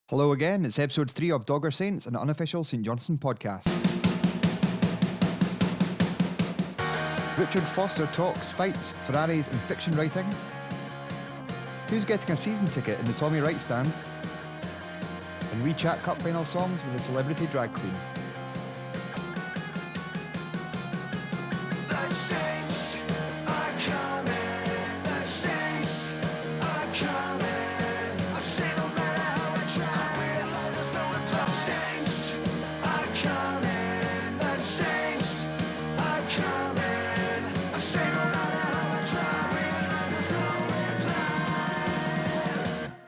Hello again, it's episode 3 of Dogger Saints, an unofficial St Johnstone podcast. Richard Foster talks, fights, Ferraris and fiction writing. Who's getting a season ticket in the Tommy Wright stand? And we chat cup final songs with a celebrity drag queen. The Saints are coming, the Saints are coming. I say no matter how I try, there's no reply. The Saints are coming, the Saints are coming. I say no matter how I try, there's no reply.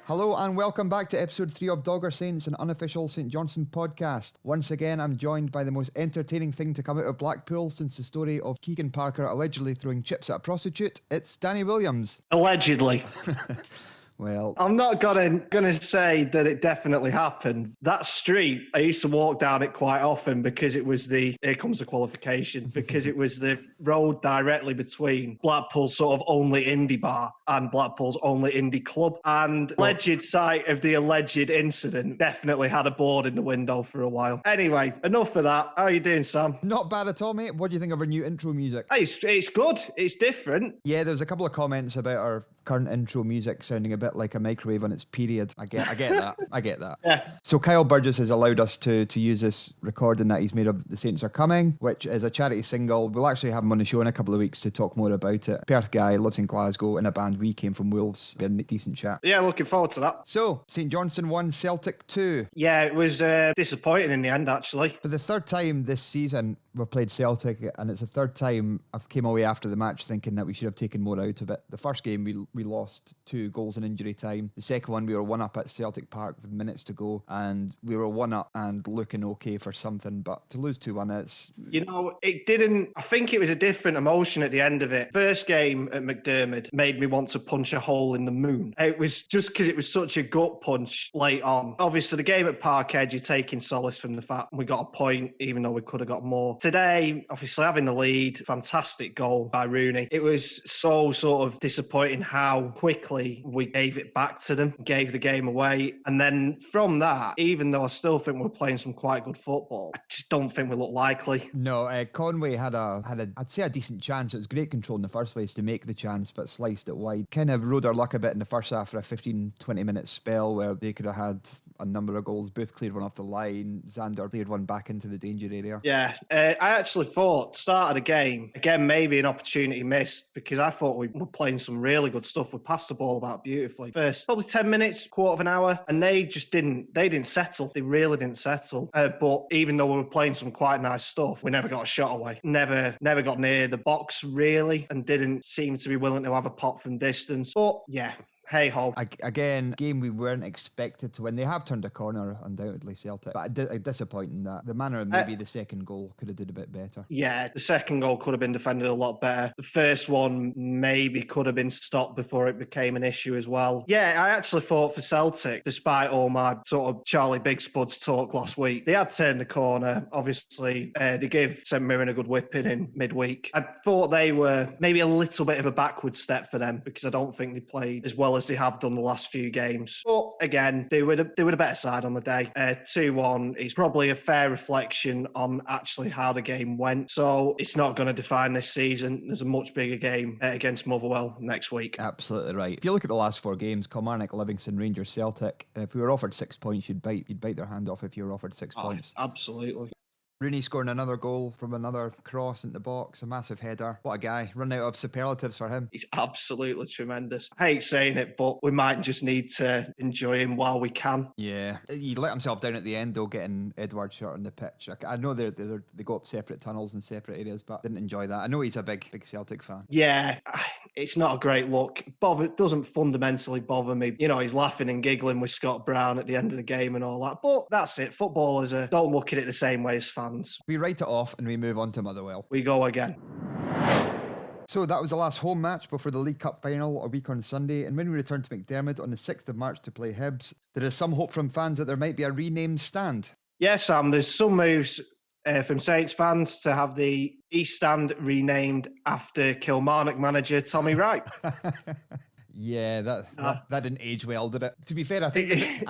Hello and welcome back to episode 3 of Dogger Saints, an unofficial St Johnstone podcast. Once again, I'm joined by the most entertaining thing to come out of Blackpool since the story of Keegan Parker allegedly throwing chips at a prostitute. It's Danny Williams. Allegedly. Well, I'm not gonna say that it definitely happened. That street, I used to walk down it quite often because it was here comes the qualification, because it was the road directly between Blackpool's sort of only indie bar and Blackpool's only indie club. And alleged site of the alleged incident definitely had a board in the window for a while. Anyway, enough of that. How are you doing, Sam? not bad at all, mate. What do you think of our new intro music? It's good. It's different. Yeah, there's a couple of comments about our current intro music sounding a bit like a microwave on its period. I get that. I get that. Yeah. So Kyle Burgess has allowed us to use this recording that he's made of The Saints Are Coming, which is a charity single. We'll actually have him on the show in a couple of weeks to talk more about it. Perth guy, lives in Glasgow, in a band. We came from Wolves. We had a decent chat. Yeah, looking forward to that. So, St Johnstone 1, Celtic 2. Yeah, it was disappointing in the end, actually. For the third time this season, we've played Celtic, and it's the third time I've came away after the match thinking that we should have taken more out of it. The first game, we lost 2 goals in injury time. The second one, we were 1 up at Celtic Park with minutes to go, and we were 1 up and looking okay for something, but to lose 2-1, it's... You know, it didn't... I think it was a different emotion at the end of it. First game at McDermott made me want to punch a hole in the moon. It was just because it was such a gut punch late on. Obviously, the game at Parkhead, you're taking solace from the fact we got a point, even though we could have got more. Today, obviously, having the lead, fantastic goal by Rooney. It was so sort of disappointing how quickly we gave it back to them, gave the game away. And then from that, even though I still think we're playing some quite good football, I just don't think we look likely. No, Conway had a I'd say a decent chance. It was great control in the first place to make the chance, but sliced it wide. Kind of rode our luck a bit in the first half for a 15-20 minute spell where they could have had a number of goals. Booth cleared one off the line. Xander cleared one back into the danger area. Yeah, I actually thought start of the game, again, maybe an opportunity missed, because I thought we were playing some really good stuff. We passed the ball about beautifully. First, probably 10 minutes, quarter of an hour, and they didn't settle. They really didn't settle. But even though we were playing some quite nice stuff, we never got a shot away. Never got near the box, really, and didn't seem to be willing to have a pop from distance. But yeah, hey ho. Again, game we weren't expected to win. They have turned a corner, undoubtedly, Celtic, but disappointing that the manner of maybe the second goal could have did a bit better. Yeah, the second goal could have been defended a lot better. The first one maybe could have been stopped before it became an issue as well. Yeah, I actually thought for Celtic, despite all my sort of Charlie Big Spuds talk last week, they had turned the corner. Obviously, they gave St Mirren a good whipping in midweek. I thought they were maybe a little bit of a backward step for them, because I don't think they played as well as they have done the last few games. But again, they were the better side on the day. 2-1 is probably a fair reflection on actually how the game went. So it's not going to define this season. There's a much bigger game against Motherwell next week. Absolutely right. If you look at the last 4 games, Kilmarnock, Livingston, Rangers, Celtic, if we were offered 6 points, you'd bite their hand off if you were offered 6 points. Absolutely. Rooney scoring another goal from another cross into the box, a massive header. What a guy. Run out of superlatives for him. He's absolutely tremendous. I hate saying it, but we might just need to enjoy him while we can. Yeah. He let himself down at the end, though, getting Edward shot on the pitch. I know they go up separate tunnels in separate areas, but didn't enjoy that. I know he's a big Celtic fan. Yeah, it's not a great look. It doesn't fundamentally bother me. You know, he's laughing and giggling with Scott Brown at the end of the game and all that. But that's it. Footballers don't look at it the same way as fans. We write it off and we move on to Motherwell. We go again. So that was the last home match before the League Cup final a week on Sunday, and when we return to McDermott on the 6th of March to play Hibs, there is some hope from fans that there might be a renamed stand. Yeah, Sam, there's some moves from Saints fans to have the East Stand renamed after Kilmarnock manager Tommy Wright. Yeah, that didn't age well, did it? To be fair, I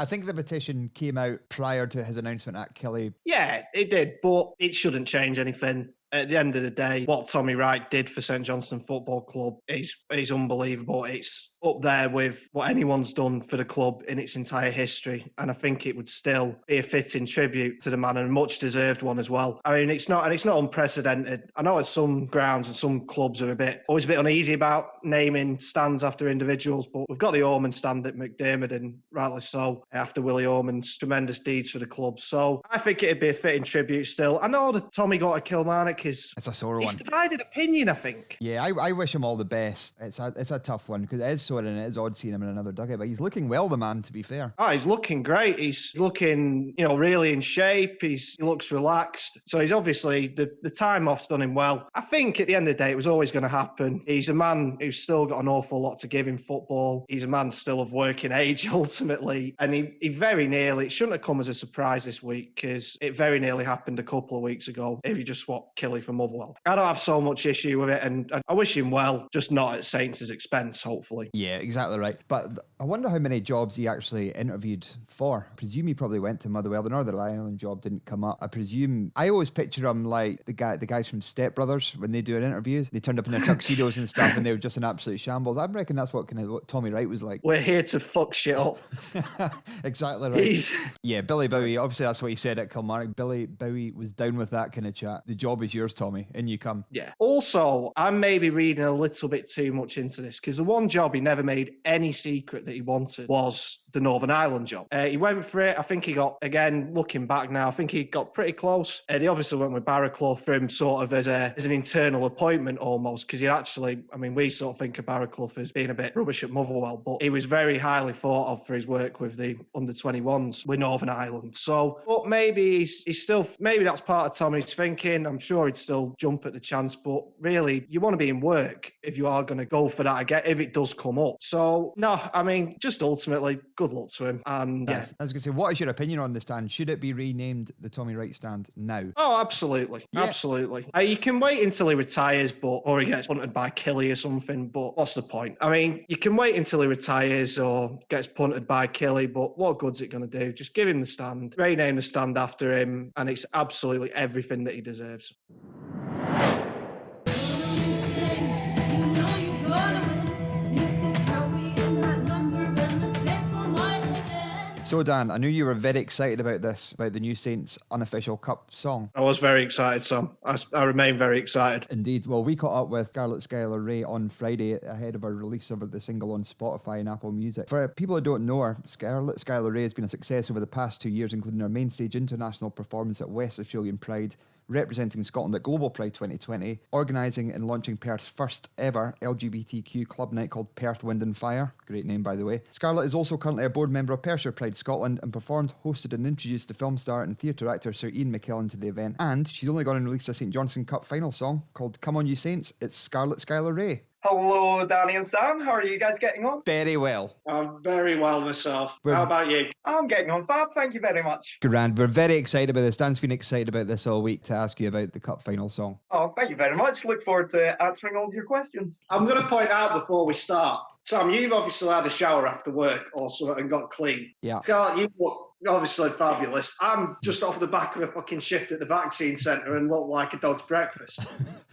think the petition came out prior to his announcement at Killy. Yeah, it did, but it shouldn't change anything. At the end of the day, what Tommy Wright did for St Johnstone Football Club is unbelievable. It's up there with what anyone's done for the club in its entire history, and I think it would still be a fitting tribute to the man, and a much deserved one as well. I mean, it's not unprecedented. I know at some grounds and some clubs are always a bit uneasy about naming stands after individuals, but we've got the Ormond stand at McDermott, and rightly so, after Willie Ormond's tremendous deeds for the club. So I think it'd be a fitting tribute still. I know that Tommy got a Kilmarnock. It's a sore one. It's divided opinion, I think. Yeah, I wish him all the best. It's a tough one because it is sore and it is odd seeing him in another dugout, but he's looking well, the man, to be fair. Oh, he's looking great. He's looking, really in shape. He looks relaxed. So he's obviously, the time off's done him well. I think at the end of the day, it was always going to happen. He's a man who's still got an awful lot to give in football. He's a man still of working age, ultimately. And he very nearly, it shouldn't have come as a surprise this week because it very nearly happened a couple of weeks ago if you just swapped Killy from Motherwell. I don't have so much issue with it, and I wish him well, just not at Saints' expense, hopefully. Yeah, exactly right. But I wonder how many jobs he actually interviewed for. I presume he probably went to Motherwell. The Northern Ireland job didn't come up. I always picture him like the guys from Step Brothers when they do an interview. They turned up in their tuxedos and stuff, and they were just an absolute shambles. I reckon that's what Tommy Wright was like. We're here to fuck shit up. Exactly right. Yeah, Billy Bowie. Obviously, that's what he said at Kilmarnock. Billy Bowie was down with that kind of chat. The job is yours, Tommy. In you come. Yeah. Also, I'm maybe reading a little bit too much into this because the one job he never made any secret that he wanted was the Northern Ireland job. He went for it. I think he got, again, looking back now, I think he got pretty close. They obviously went with Barraclough for him sort of as an internal appointment almost because he actually, I mean, we sort of think of Barraclough as being a bit rubbish at Motherwell, but he was very highly thought of for his work with the under-21s with Northern Ireland. So, but maybe he's still, maybe that's part of Tommy's thinking. I'm sure he'd still jump at the chance, but really, you want to be in work if you are going to go for that again, if it does come up. So, no, I mean, just ultimately, good luck to him. And yes, I was going to say, what is your opinion on the stand? Should it be renamed the Tommy Wright stand now? Oh, absolutely. Yeah. Absolutely. You can wait until he retires, or he gets punted by Killy or something, but what's the point? I mean, you can wait until he retires or gets punted by Killy, but what good's it going to do? Just give him the stand, rename the stand after him, and it's absolutely everything that he deserves. So, Dan, I knew you were very excited about this, about the new Saints Unofficial Cup song. I was very excited, Sam. I remain very excited. Indeed. Well, we caught up with Scarlet Skyler Rae on Friday ahead of our release of the single on Spotify and Apple Music. For people who don't know her, Scarlet Skyler Rae has been a success over the past 2 years, including her main stage international performance at West Australian Pride, representing Scotland at Global Pride 2020, organising and launching Perth's first ever LGBTQ club night called Perth Wind and Fire. Great name, by the way. Scarlett is also currently a board member of Perthshire Pride Scotland and performed, hosted and introduced the film star and theatre actor Sir Ian McKellen to the event. And she's only gone and released a St Johnstone Cup final song called Come On You Saints. It's Scarlet Skyler Rae. Hello, Danny and Sam. How are you guys getting on? Very well. I'm very well myself. How about you? I'm getting on fab. Thank you very much. Grand. We're very excited about this. Dan's been excited about this all week to ask you about the Cup final song. Oh, thank you very much. Look forward to answering all of your questions. I'm going to point out before we start, Sam, you've obviously had a shower after work or something and got clean. Yeah. Scarlett, you look obviously fabulous. I'm just off the back of a fucking shift at the vaccine centre and look like a dog's breakfast.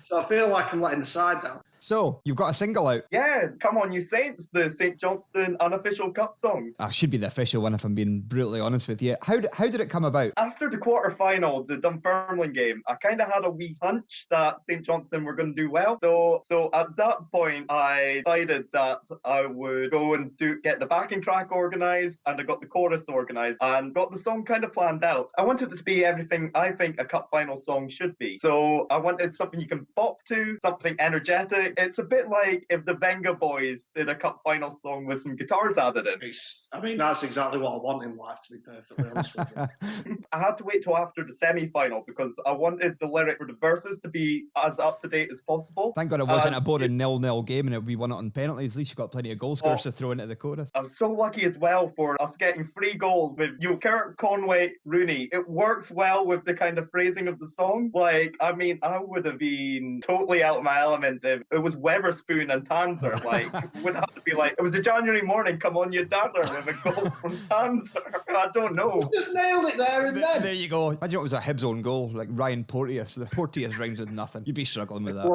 So I feel like I'm letting the side down. So, you've got a single out. Yes, Come On You Saints, the St Johnstone Unofficial Cup song. Should be the official one if I'm being brutally honest with you. How did it come about? After the quarter-final, the Dunfermline game, I kind of had a wee hunch that St Johnstone were going to do well. So at that point, I decided that I would go and get the backing track organised, and I got the chorus organised and got the song kind of planned out. I wanted it to be everything I think a cup final song should be. So I wanted something you can bop to, something energetic. It's a bit like if the Venga Boys did a cup final song with some guitars added in. That's exactly what I want in life, to be perfectly honest with you. I had to wait till after the semi-final because I wanted the lyric for the verses to be as up-to-date as possible. Thank God it wasn't a boring 0-0 game and we won it on penalties. At least you got plenty of goal scorers to throw into the chorus. I was so lucky as well for us getting 3 goals with Kirk, Conway, Rooney. It works well with the kind of phrasing of the song. I would have been totally out of my element if it was Weatherspoon and Tanzer. It would have to be like, it was a January morning, come on you dadder, with a goal from Tanser. I don't know. Just nailed it there and then. There you go. Imagine it was a Hibs own goal, like Ryan Porteous. The Porteous rhymes with nothing. You'd be struggling with that.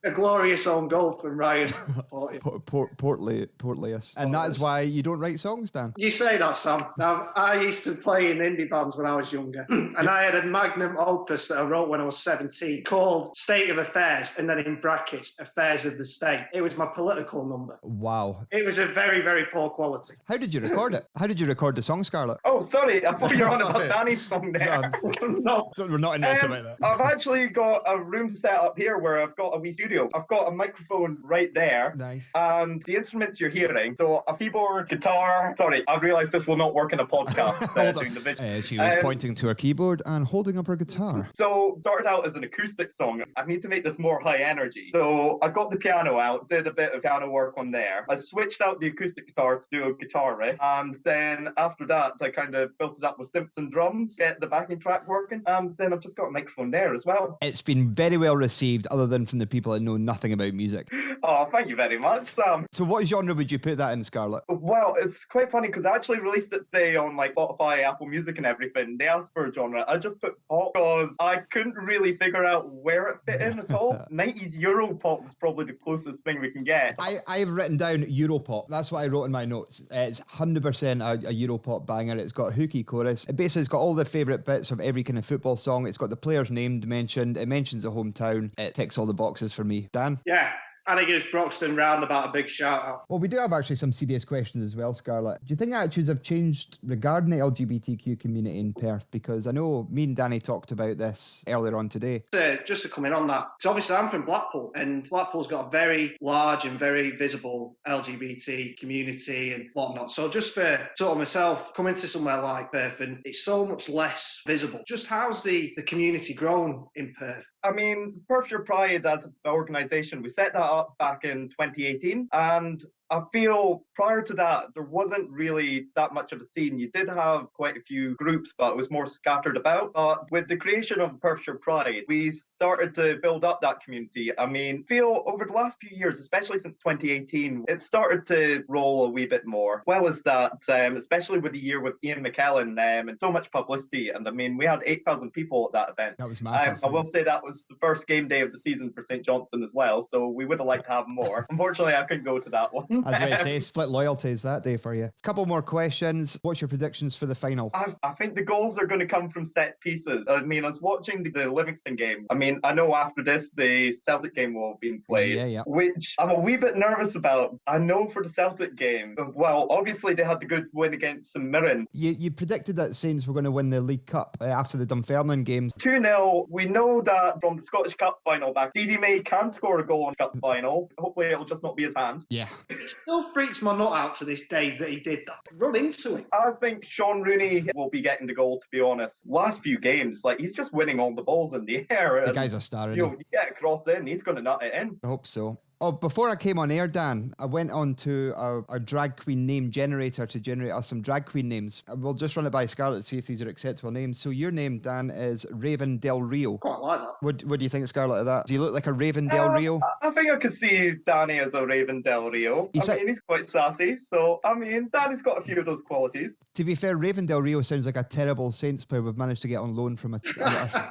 A glorious own goal from Ryan Porteous. Portleous. And that is why you don't write songs, Dan. You say that, Sam. Now, I used to play in indie bands when I was younger, and I had a magnum opus that I wrote when I was 17 called State of Affairs, and then in brackets, Affairs of the State. It was my political number. Wow. It was a very, very poor quality. How did you record it? How did you record the song, Scarlett? Oh, sorry, I thought you were on Sorry. about Danny's song there. No. We're not interested about that. I've actually got a room set up here where I've got a wee studio. I've got a microphone right there. Nice. And the instruments you're hearing, so a keyboard, guitar. Sorry, I realised this will not work in a podcast. Hold doing the video. She was pointing to her keyboard and holding up her guitar. So started out as an acoustic song. I need to make this more high energy. So I got the piano out, did a bit of piano work on there. I switched out the acoustic guitar to do a guitar riff. And then after that, I kind of built it up with synths and drums, get the backing track working. And then I've just got a microphone there as well. It's been very well received, other than from the people that know nothing about music. Oh, thank you very much, Sam. So what genre would you put that in, Scarlett? Well, it's quite funny because I actually released it today on like Spotify, Apple Music and everything. They asked for a genre. I just put pop because I couldn't really figure out where it fit in at all. 90s Euro pop is probably the closest thing we can get. I've written down Europop. That's what I wrote in my notes. It's 100% a Europop banger. It's got a hooky chorus. It basically has got all the favourite bits of every kind of football song. It's got the player's name mentioned. It mentions the hometown. It ticks all the boxes for me. Dan? Yeah. And it gives Broxton Roundabout a big shout out. Well, we do have actually some serious questions as well, Scarlett. Do you think attitudes have changed regarding the LGBTQ community in Perth? Because I know me and Danny talked about this earlier on today. Just to come in on that, because obviously I'm from Blackpool, and Blackpool's got a very large and very visible LGBT community and whatnot. So just for sort of myself, coming to somewhere like Perth, and it's so much less visible. Just how's the community grown in Perth? I mean, Perthshire Pride as an organisation, we set that up back in 2018, and I feel prior to that, there wasn't really that much of a scene. You did have quite a few groups, but it was more scattered about. But with the creation of Perthshire Pride, we started to build up that community. I mean, feel over the last few years, especially since 2018, it started to roll a wee bit more. Well as that, especially with the year with Ian McKellen and so much publicity. And I mean, we had 8,000 people at that event. That was massive. I will say that was the first game day of the season for St Johnstone as well. So we would have liked to have more. Unfortunately, I couldn't go to that one. I was about to say, split loyalties that day for you. A couple more questions. What's your predictions for the final? I think the goals are going to come from set pieces. I mean, I was watching the Livingston game. I mean, I know after this, the Celtic game will have been played, Yeah. which I'm a wee bit nervous about. I know for the Celtic game, well, obviously they had the good win against St Mirren. You predicted that Saints were going to win the League Cup after the Dunfermline games. 2-0. We know that from the Scottish Cup final back, Didi May can score a goal in the Cup final. Hopefully it'll just not be his hand. Yeah. It still freaks my nut out to this day that he did that. Run into it. I think Sean Rooney will be getting the goal, to be honest. Last few games, like, he's just winning all the balls in the air. The guy's a star, You isn't know, you get a cross in, he's going to nut it in. I hope so. Oh, before I came on air, Dan, I went on to our drag queen name generator to generate us some drag queen names. We'll just run it by Scarlett to see if these are acceptable names. So your name, Dan, is Raven Del Rio. Quite like that. What do you think, Scarlett, of that? Do you look like a Raven Del Rio? I think I could see Danny as a Raven Del Rio. He's he's quite sassy. So, I mean, Danny's got a few of those qualities. To be fair, Raven Del Rio sounds like a terrible Saints player we've managed to get on loan from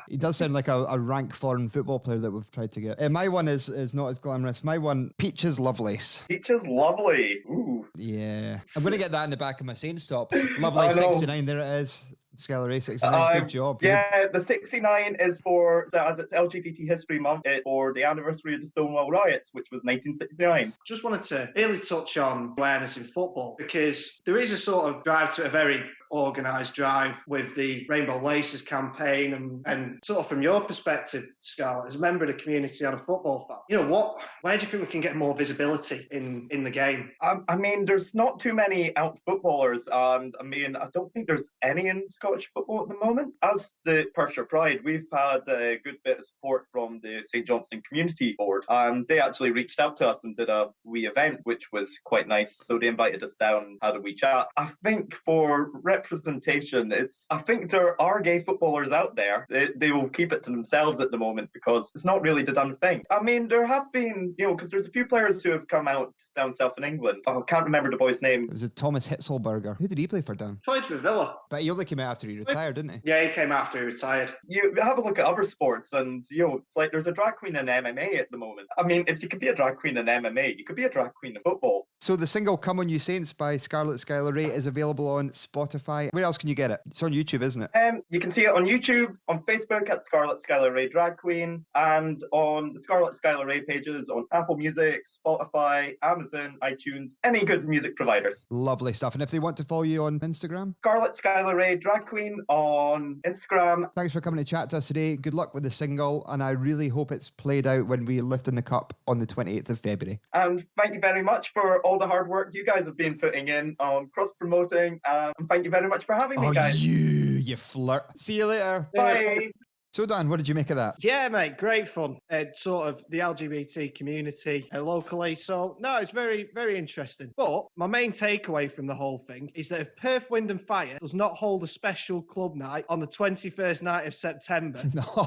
he does sound like a rank foreign football player that we've tried to get. My one is not as glamorous. My one, Peaches Lovelace. Peaches Lovely. Ooh. Yeah. I'm going to get that in the back of my Saints tops. Lovely 69, there it is. Skyler Rae 69, good job. Yeah, the 69 is for, as it's LGBT History Month, it's for the anniversary of the Stonewall Riots, which was 1969. Just wanted to really touch on awareness in football, because there is a sort of drive to a very organised drive with the Rainbow Laces campaign, and sort of from your perspective, Scarlett, as a member of the community and a football fan, you know, where do you think we can get more visibility in the game? I mean, there's not too many out footballers, and I mean, I don't think there's any in Scottish football at the moment. As the Perthshire Pride, we've had a good bit of support from the St Johnstone Community Board, and they actually reached out to us and did a wee event, which was quite nice. So they invited us down and had a wee chat. I think for representation. I think there are gay footballers out there. They will keep it to themselves at the moment because it's not really the done thing. I mean, there have been, because there's a few players who have come out down south in England. I can't remember the boy's name. It was a Thomas Hitzlberger. Who did he play for, Dan? Played for Villa. But he only came out after he retired, didn't he? Yeah, he came after he retired. You have a look at other sports and, it's like there's a drag queen in MMA at the moment. I mean, if you could be a drag queen in MMA, you could be a drag queen in football. So the single Come On You Saints by Scarlet Skyler Rae is available on Spotify. Where else can you get it? It's on YouTube, isn't it? You can see it on YouTube, on Facebook at Scarlet Skyler Rae Drag Queen, and on the Scarlet Skyler Rae pages on Apple Music, Spotify, Amazon, iTunes, any good music providers. Lovely stuff. And if they want to follow you on Instagram? Scarlet Skyler Rae Drag Queen on Instagram. Thanks for coming to chat to us today. Good luck with the single, and I really hope it's played out when we lift in the cup on the 28th of February. And thank you very much for all the hard work you guys have been putting in on cross-promoting, and thank you very much for having me, guys. You flirt. See you later. Bye. So, Dan, what did you make of that? Yeah, mate, great fun. Sort of the LGBT community locally. So, no, it's very, very interesting. But my main takeaway from the whole thing is that if Perth Wind and Fire does not hold a special club night on the 21st night of September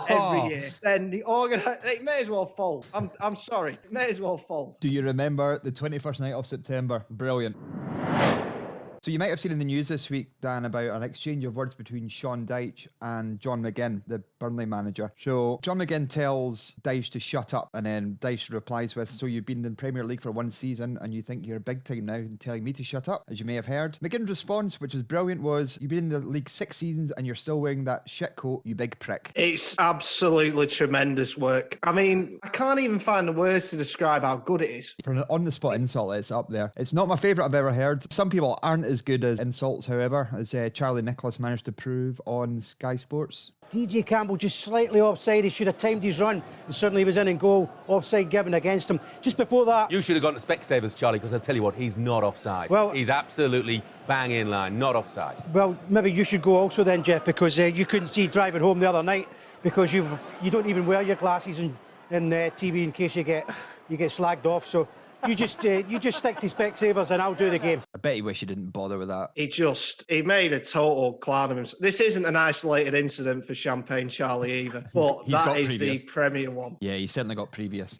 every year, then the it may as well fold. I'm sorry. It may as well fold. Do you remember the 21st night of September? Brilliant. So you might have seen in the news this week, Dan, about an exchange of words between Sean Dyche and John McGinn, the Burnley manager. So John McGinn tells Dyche to shut up, and then Dyche replies with, so you've been in Premier League for one season and you think you're big time now and telling me to shut up, as you may have heard. McGinn's response, which was brilliant, was, you've been in the league 6 seasons and you're still wearing that shit coat, you big prick. It's absolutely tremendous work. I mean, I can't even find the words to describe how good it is. For an on-the-spot insult, it's up there. It's not my favourite I've ever heard. Some people aren't as good as insults, however, as Charlie Nicholas managed to prove on Sky Sports. DJ Campbell just slightly offside. He should have timed his run, and suddenly he was in and goal. Offside given against him. Just before that... You should have gone to Specsavers, Charlie, because I'll tell you what, he's not offside. Well, he's absolutely bang in line, not offside. Well, maybe you should go also then, Jeff, because you couldn't see driving home the other night because you don't even wear your glasses in TV in case you get slagged off. So you just stick to Specsavers and I'll do the game. I bet he wish he didn't bother with that. He made a total clown of himself. This isn't an isolated incident for Champagne Charlie either, but that is previous. The premier one. Yeah, he's certainly got previous.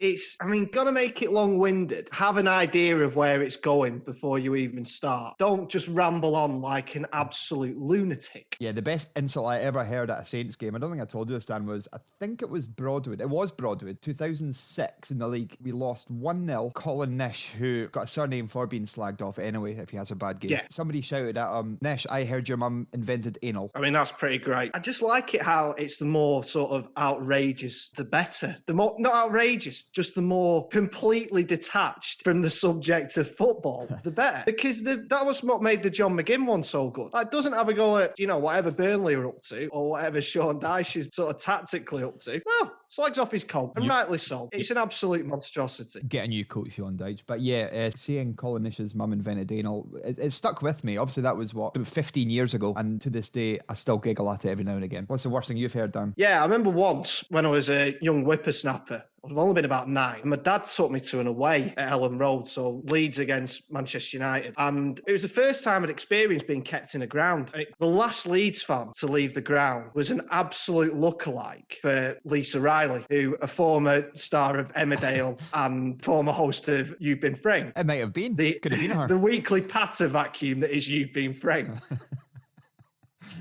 Gonna make it long-winded. Have an idea of where it's going before you even start. Don't just ramble on like an absolute lunatic. Yeah, the best insult I ever heard at a Saints game, I don't think I told you this, Dan, was, I think it was Broadwood. It was Broadwood, 2006 in the league. We lost 1-0. Colin Nish, who got a surname for being slagged off anyway if he has a bad game. Yeah. Somebody shouted at him, Nish, I heard your mum invented anal. I mean, that's pretty great. I just like it how it's the more sort of outrageous, the better. The more, not outrageous, just the more completely detached from the subject of football, the better. Because that was what made the John McGinn one so good. It doesn't have a go at, whatever Burnley are up to or whatever Sean Dyche is sort of tactically up to. No, slags off his coat, and rightly so. It's an absolute monstrosity. Get a new coach, Sean Dyche. But yeah, seeing Colin Nish's mum invented anal, it stuck with me. Obviously, that was, about 15 years ago. And to this day, I still giggle at it every now and again. What's the worst thing you've heard, Dan? Yeah, I remember once when I was a young whippersnapper, I've only been about 9. My dad took me to an away at Ellen Road, so Leeds against Manchester United. And it was the first time I'd experienced being kept in a ground. The last Leeds fan to leave the ground was an absolute lookalike for Lisa Riley, who a former star of Emmerdale and former host of You've Been Framed. It might have been. Could have been her. The weekly patter vacuum that is You've Been Framed.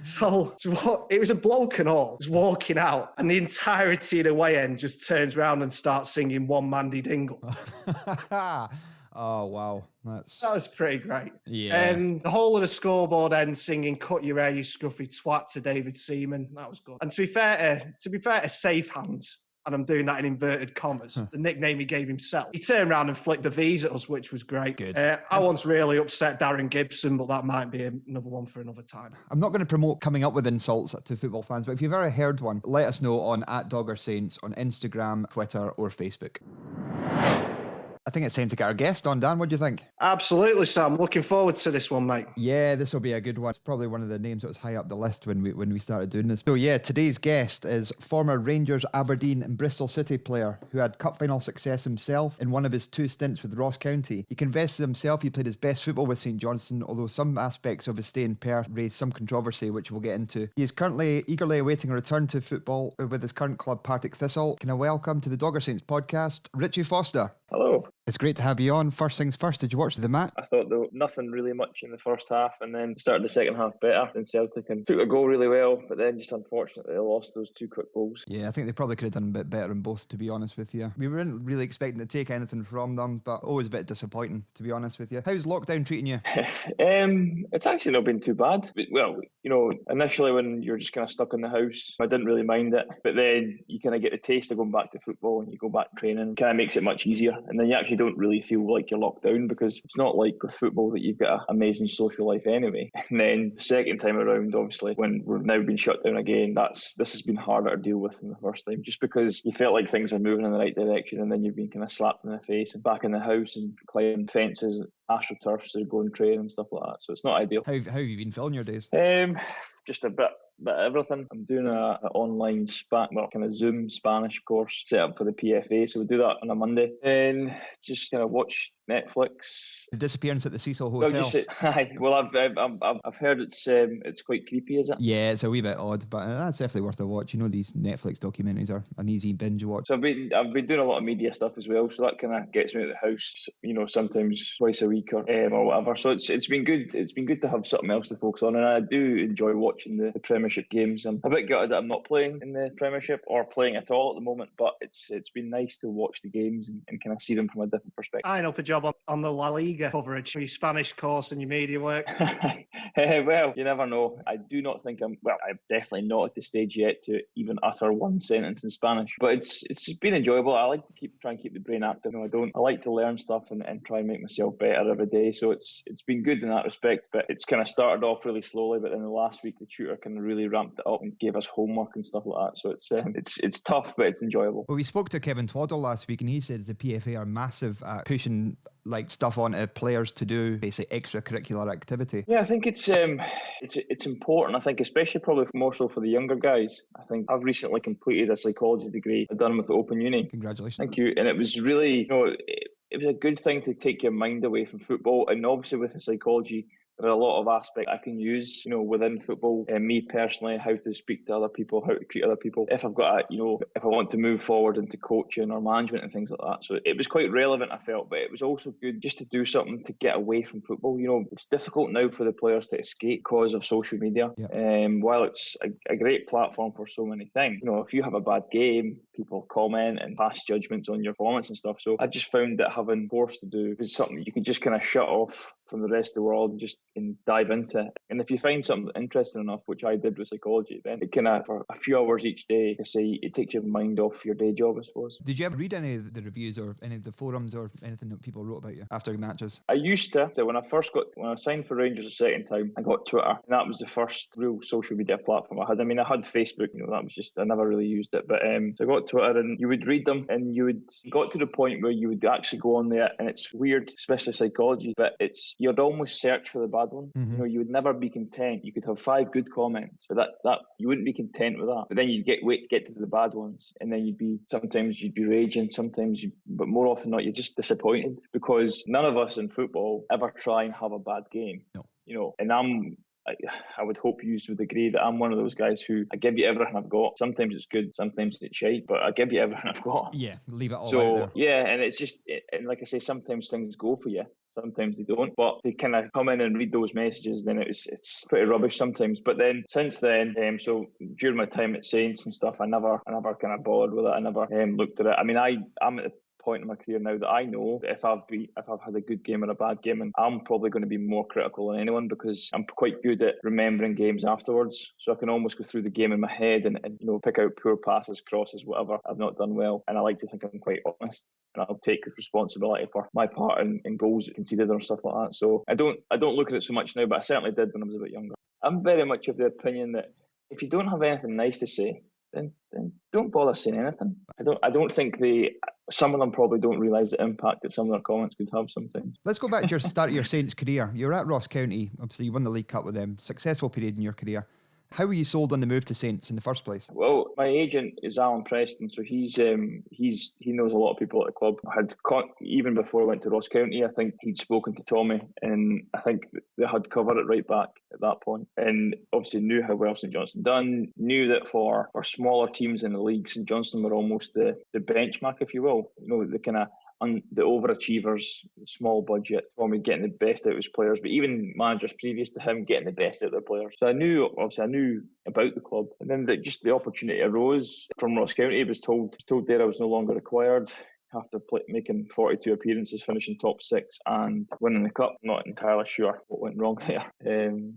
So it was a bloke and all. Was walking out, and the entirety of the way end just turns around and starts singing One Mandy Dingle. Oh, wow. That was pretty great. Yeah. The whole of the scoreboard end singing Cut Your Hair, You Scruffy Twat to David Seaman. That was good. And to be fair to Safe Hands, and I'm doing that in inverted commas, the nickname he gave himself, he turned around and flicked the V's at us, which was great. Good. I once really upset Darren Gibson, but that might be another one for another time. I'm not going to promote coming up with insults to football fans, but if you've ever heard one, let us know on @DoggerSaints on Instagram, Twitter or Facebook. I think it's time to get our guest on, Dan. What do you think? Absolutely, Sam. Looking forward to this one, mate. Yeah, this will be a good one. It's probably one of the names that was high up the list when we started doing this. So yeah, today's guest is former Rangers, Aberdeen and Bristol City player who had cup final success himself in one of his 2 stints with Ross County. He confesses himself he played his best football with St Johnstone, although some aspects of his stay in Perth raised some controversy, which we'll get into. He is currently eagerly awaiting a return to football with his current club, Partick Thistle. Can I welcome to the Dogger Saints podcast, Richie Foster. Hello. It's great to have you on. First things first, did you watch the match? I thought there was nothing really much in the first half, and then started the second half better than Celtic and took a goal really well, but then just unfortunately they lost those 2 quick goals. Yeah, I think they probably could have done a bit better in both, to be honest with you. We weren't really expecting to take anything from them, but always a bit disappointing, to be honest with you. How's lockdown treating you? It's actually not been too bad. Well, initially when you're just kind of stuck in the house, I didn't really mind it, but then you kind of get the taste of going back to football and you go back training. It kind of makes it much easier, and then you actually don't really feel like you're locked down, because it's not like with football that you've got an amazing social life anyway. And then the second time around, obviously, when we've now been shut down again, this has been harder to deal with than the first time, just because you felt like things are moving in the right direction, and then you've been kind of slapped in the face and back in the house and climbing fences, astroturfs to go and train and stuff like that. So it's not ideal. How have you been filling your days? Just a bit of everything. I'm doing an online kind of Zoom Spanish course set up for the PFA, so we do that on a Monday. Then just kind of watch Netflix. The disappearance at the Cecil Hotel. Well, I've heard it's quite creepy, is it? Yeah, it's a wee bit odd, but that's definitely worth a watch. These Netflix documentaries are an easy binge watch. So I've been doing a lot of media stuff as well, so that kind of gets me out of the house, sometimes twice a week or whatever. So it's been good. It's been good to have something else to focus on, and I do enjoy watching the Premiership games. I'm a bit gutted that I'm not playing in the Premiership or playing at all at the moment, but it's been nice to watch the games and kind of see them from a different perspective. I know a job on the La Liga coverage for your Spanish course and your media work. Well, you never know. I do not think I'm definitely not at the stage yet to even utter one sentence in Spanish, but it's been enjoyable. I like to try and keep the brain active. I like to learn stuff and try and make myself better every day, so it's been good in that respect, but it's kind of started off really slowly, but then the last week the tutor kind of really ramped it up and gave us homework and stuff like that, so it's tough, but it's enjoyable. Well, we spoke to Kevin Twaddle last week, and he said the PFA are massive at pushing stuff onto players to do basically extracurricular activity. Yeah, I think it's important. I think especially probably more so for the younger guys. I think I've recently completed a psychology degree I've done with Open Uni. Congratulations. Thank you. And it was really, it was a good thing to take your mind away from football, and obviously with the psychology there are a lot of aspects I can use, within football. And me personally, how to speak to other people, how to treat other people. If I've got if I want to move forward into coaching or management and things like that. So it was quite relevant, I felt, but it was also good just to do something to get away from football. It's difficult now for the players to escape because of social media. Yeah. While it's a great platform for so many things, if you have a bad game, people comment and pass judgments on your performance and stuff. So I just found that having course to do is something you can just kind of shut off from the rest of the world and just dive into it. And if you find something interesting enough, which I did with psychology, then it kind of, for a few hours each day, it takes your mind off your day job, I suppose. Did you ever read any of the reviews or any of the forums or anything that people wrote about you after matches? I used to. When I signed for Rangers the second time, I got Twitter, and that was the first real social media platform I had. I mean, I had Facebook, that was just, I never really used it, but so I got Twitter, and you would read them, and you got to the point where you would actually go on there, and it's weird, especially psychology, but you'd almost search for the bad ones. Mm-hmm. You would never be content. You could have 5 good comments, but that you wouldn't be content with that. But then you'd get to the bad ones, and then sometimes you'd be raging, but more often not, you're just disappointed, because none of us in football ever try and have a bad game. No. And I would hope you would agree that I'm one of those guys who I give you everything I've got. Sometimes it's good, sometimes it's shite, but I give you everything I've got. Yeah, leave it all out there. Yeah, and it's just, and like I say, sometimes things go for you, sometimes they don't. But they kind of come in and read those messages, then it's pretty rubbish sometimes. But then since then, so during my time at Saints and stuff, I never kind of bothered with it. I never looked at it. I mean, I'm at the point in my career now that I know that if I've had a good game or a bad game, and I'm probably going to be more critical than anyone, because I'm quite good at remembering games afterwards, so I can almost go through the game in my head and pick out poor passes, crosses, whatever I've not done well, and I like to think I'm quite honest, and I'll take responsibility for my part in goals conceded or stuff like that. So I don't look at it so much now, but I certainly did when I was a bit younger. I'm very much of the opinion that if you don't have anything nice to say, then don't bother saying anything. I don't think some of them probably don't realise the impact that some of their comments could have sometimes. Let's go back to your start of your Saints career. You were at Ross County. Obviously, you won the League Cup with them. Successful period in your career. How were you sold on the move to Saints in the first place? Well, my agent is Alan Preston, so he knows a lot of people at the club. Even before I went to Ross County, I think he'd spoken to Tommy, and I think they had covered it right back at that point. And obviously knew how well St Johnstone done. Knew that for smaller teams in the league, St Johnstone were almost the benchmark, if you will. You know, the kind of the overachievers, the small budget, Tommy getting the best out of his players, but even managers previous to him getting the best out of their players. So I knew about the club, and then the opportunity arose from Ross County. I was told there I was no longer required after making 42 appearances, finishing top 6 and winning the cup. Not entirely sure what went wrong there.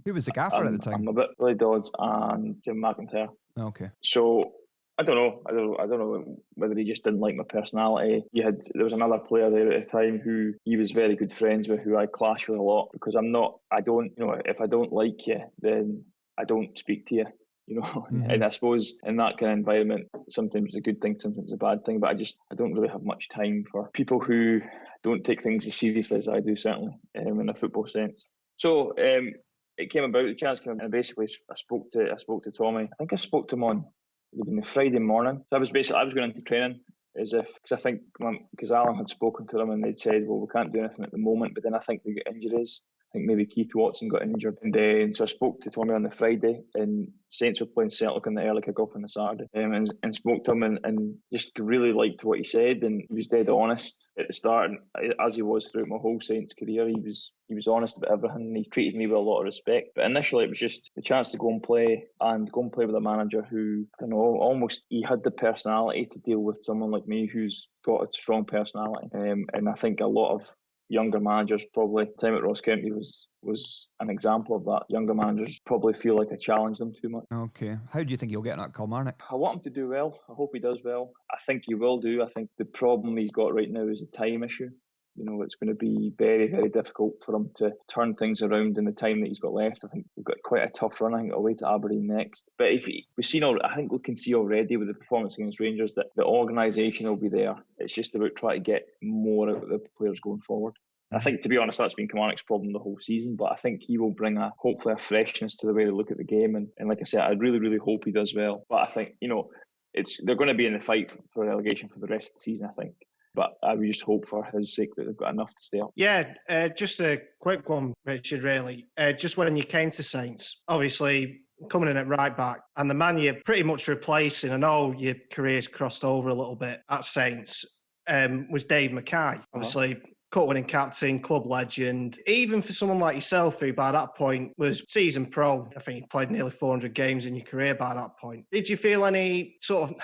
Who was the gaffer at the time? I'm a bit Billy Dodds and Jim McIntyre. Okay. So I don't know whether he just didn't like my personality. There was another player there at the time who he was very good friends with, who I clash with a lot, because if I don't like you, then I don't speak to you. You know, mm-hmm. And I suppose in that kind of environment, sometimes it's a good thing, sometimes it's a bad thing. But I don't really have much time for people who don't take things as seriously as I do, certainly in a football sense. So it came about, the chance came, and basically I spoke to Tommy. I think I spoke to him on the Friday morning. So I was going into training because Alan had spoken to them and they'd said, well, we can't do anything at the moment. But then I think they got injuries. I think maybe Keith Watson got injured. And so I spoke to Tommy on the Friday, and Saints were playing Celtic in the early kick-off on the Saturday, and spoke to him and just really liked what he said, and he was dead honest at the start, and as he was throughout my whole Saints career. He was honest about everything, and he treated me with a lot of respect. But initially it was just the chance to go and play with a manager who, I don't know, almost he had the personality to deal with someone like me who's got a strong personality, and I think a lot of younger managers, probably time at Ross County was an example of that. Younger managers probably feel like I challenge them too much. Okay. How do you think he'll get on at Kilmarnock? I want him to do well. I hope he does well. I think he will do. I think the problem he's got right now is a time issue. You know, it's going to be very, very difficult for him to turn things around in the time that he's got left. I think we've got quite a tough run. I think away to Aberdeen next. But I think we can see already with the performance against Rangers that the organisation will be there. It's just about trying to get more out of the players going forward. I think, to be honest, that's been Kilmarnock's problem the whole season, but I think he will bring hopefully a freshness to the way they look at the game. And like I said, I really, really hope he does well. But I think, they're going to be in the fight for relegation for the rest of the season, I think. But I would just hope for his sake that they've got enough to stay up. Yeah, just a quick one, Richard, really. Just when you came to Saints, obviously coming in at right back, and the man you're pretty much replacing, I know your career's crossed over a little bit at Saints, was Dave Mackay. Obviously, cup-winning captain, club legend. Even for someone like yourself, who by that point was season pro, I think you played nearly 400 games in your career by that point. Did you feel any sort of,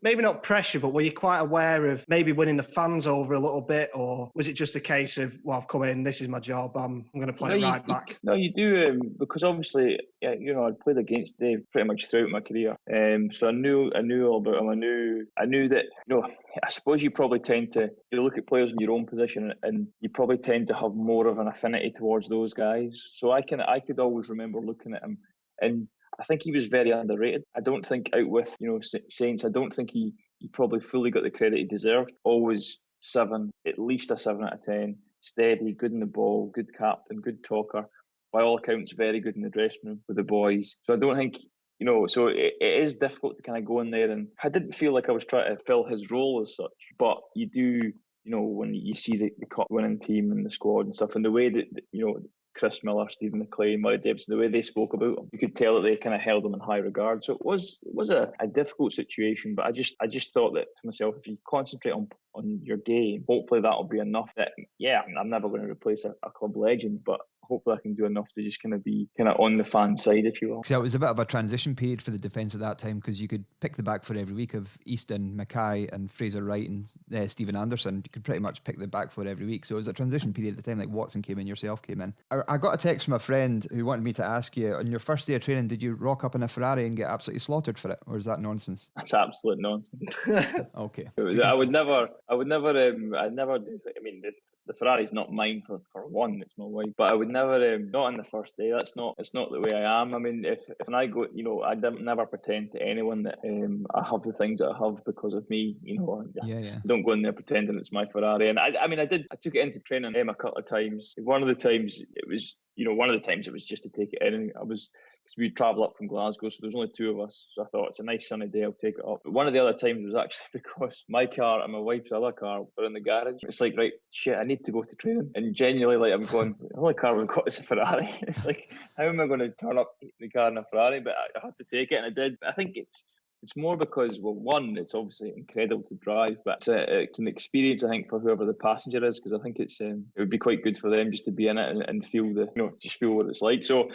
maybe not pressure, but were you quite aware of maybe winning the fans over a little bit? Or was it just a case of, well, I've come in, this is my job, I'm going to play right back? No, you do, because obviously, I'd played against Dave pretty much throughout my career. So I knew all about him. I knew that, I suppose you probably tend to, you look at players in your own position and you probably tend to have more of an affinity towards those guys. So I could always remember looking at him, and I think he was very underrated. I don't think out with, Saints, I don't think he probably fully got the credit he deserved. Always at least a 7 out of 10. Steady, good in the ball, good captain, good talker. By all accounts, very good in the dressing room with the boys. So I don't think, so it is difficult to kind of go in there, and I didn't feel like I was trying to fill his role as such. But you do, when you see the cup winning team and the squad and stuff, and the way that, Chris Miller, Stephen McLean, Murray Davidson, the way they spoke about him, you could tell that they kind of held him in high regard. So it was a difficult situation, but I just thought that to myself, if you concentrate on your game, hopefully that'll be enough. That I'm never going to replace a club legend, but hopefully I can do enough to just kind of be on the fan side, if you will. So it was a bit of a transition period for the defence at that time, because you could pick the back four every week of Easton, Mackay and Fraser Wright and Stephen Anderson. You could pretty much pick the back four every week. So it was a transition period at the time, like Watson came in, yourself came in. I got a text from a friend who wanted me to ask you, on your first day of training, did you rock up in a Ferrari and get absolutely slaughtered for it? Or is that nonsense? That's absolute nonsense. Okay. I'd never do. I mean, the Ferrari's not mine for one, it's my wife. But I would never, not on the first day. It's not the way I am. I mean, if when I go, I never pretend to anyone that I have the things that I have because of me. I don't go in there pretending it's my Ferrari. And I took it into training a couple of times. One of the times it was just to take it in. And because we travel up from Glasgow, so there's only two of us. So I thought it's a nice sunny day, I'll take it up. But one of the other times was actually because my car and my wife's other car were in the garage. It's like, right, shit, I need to go to training. And genuinely, I'm going, the only car we've got is a Ferrari. It's like, how am I going to turn up the car in a Ferrari? But I had to take it, and I did. I think it's more because, well, one, it's obviously incredible to drive, but it's an experience, I think, for whoever the passenger is, because I think it would be quite good for them just to be in it and feel just feel what it's like. So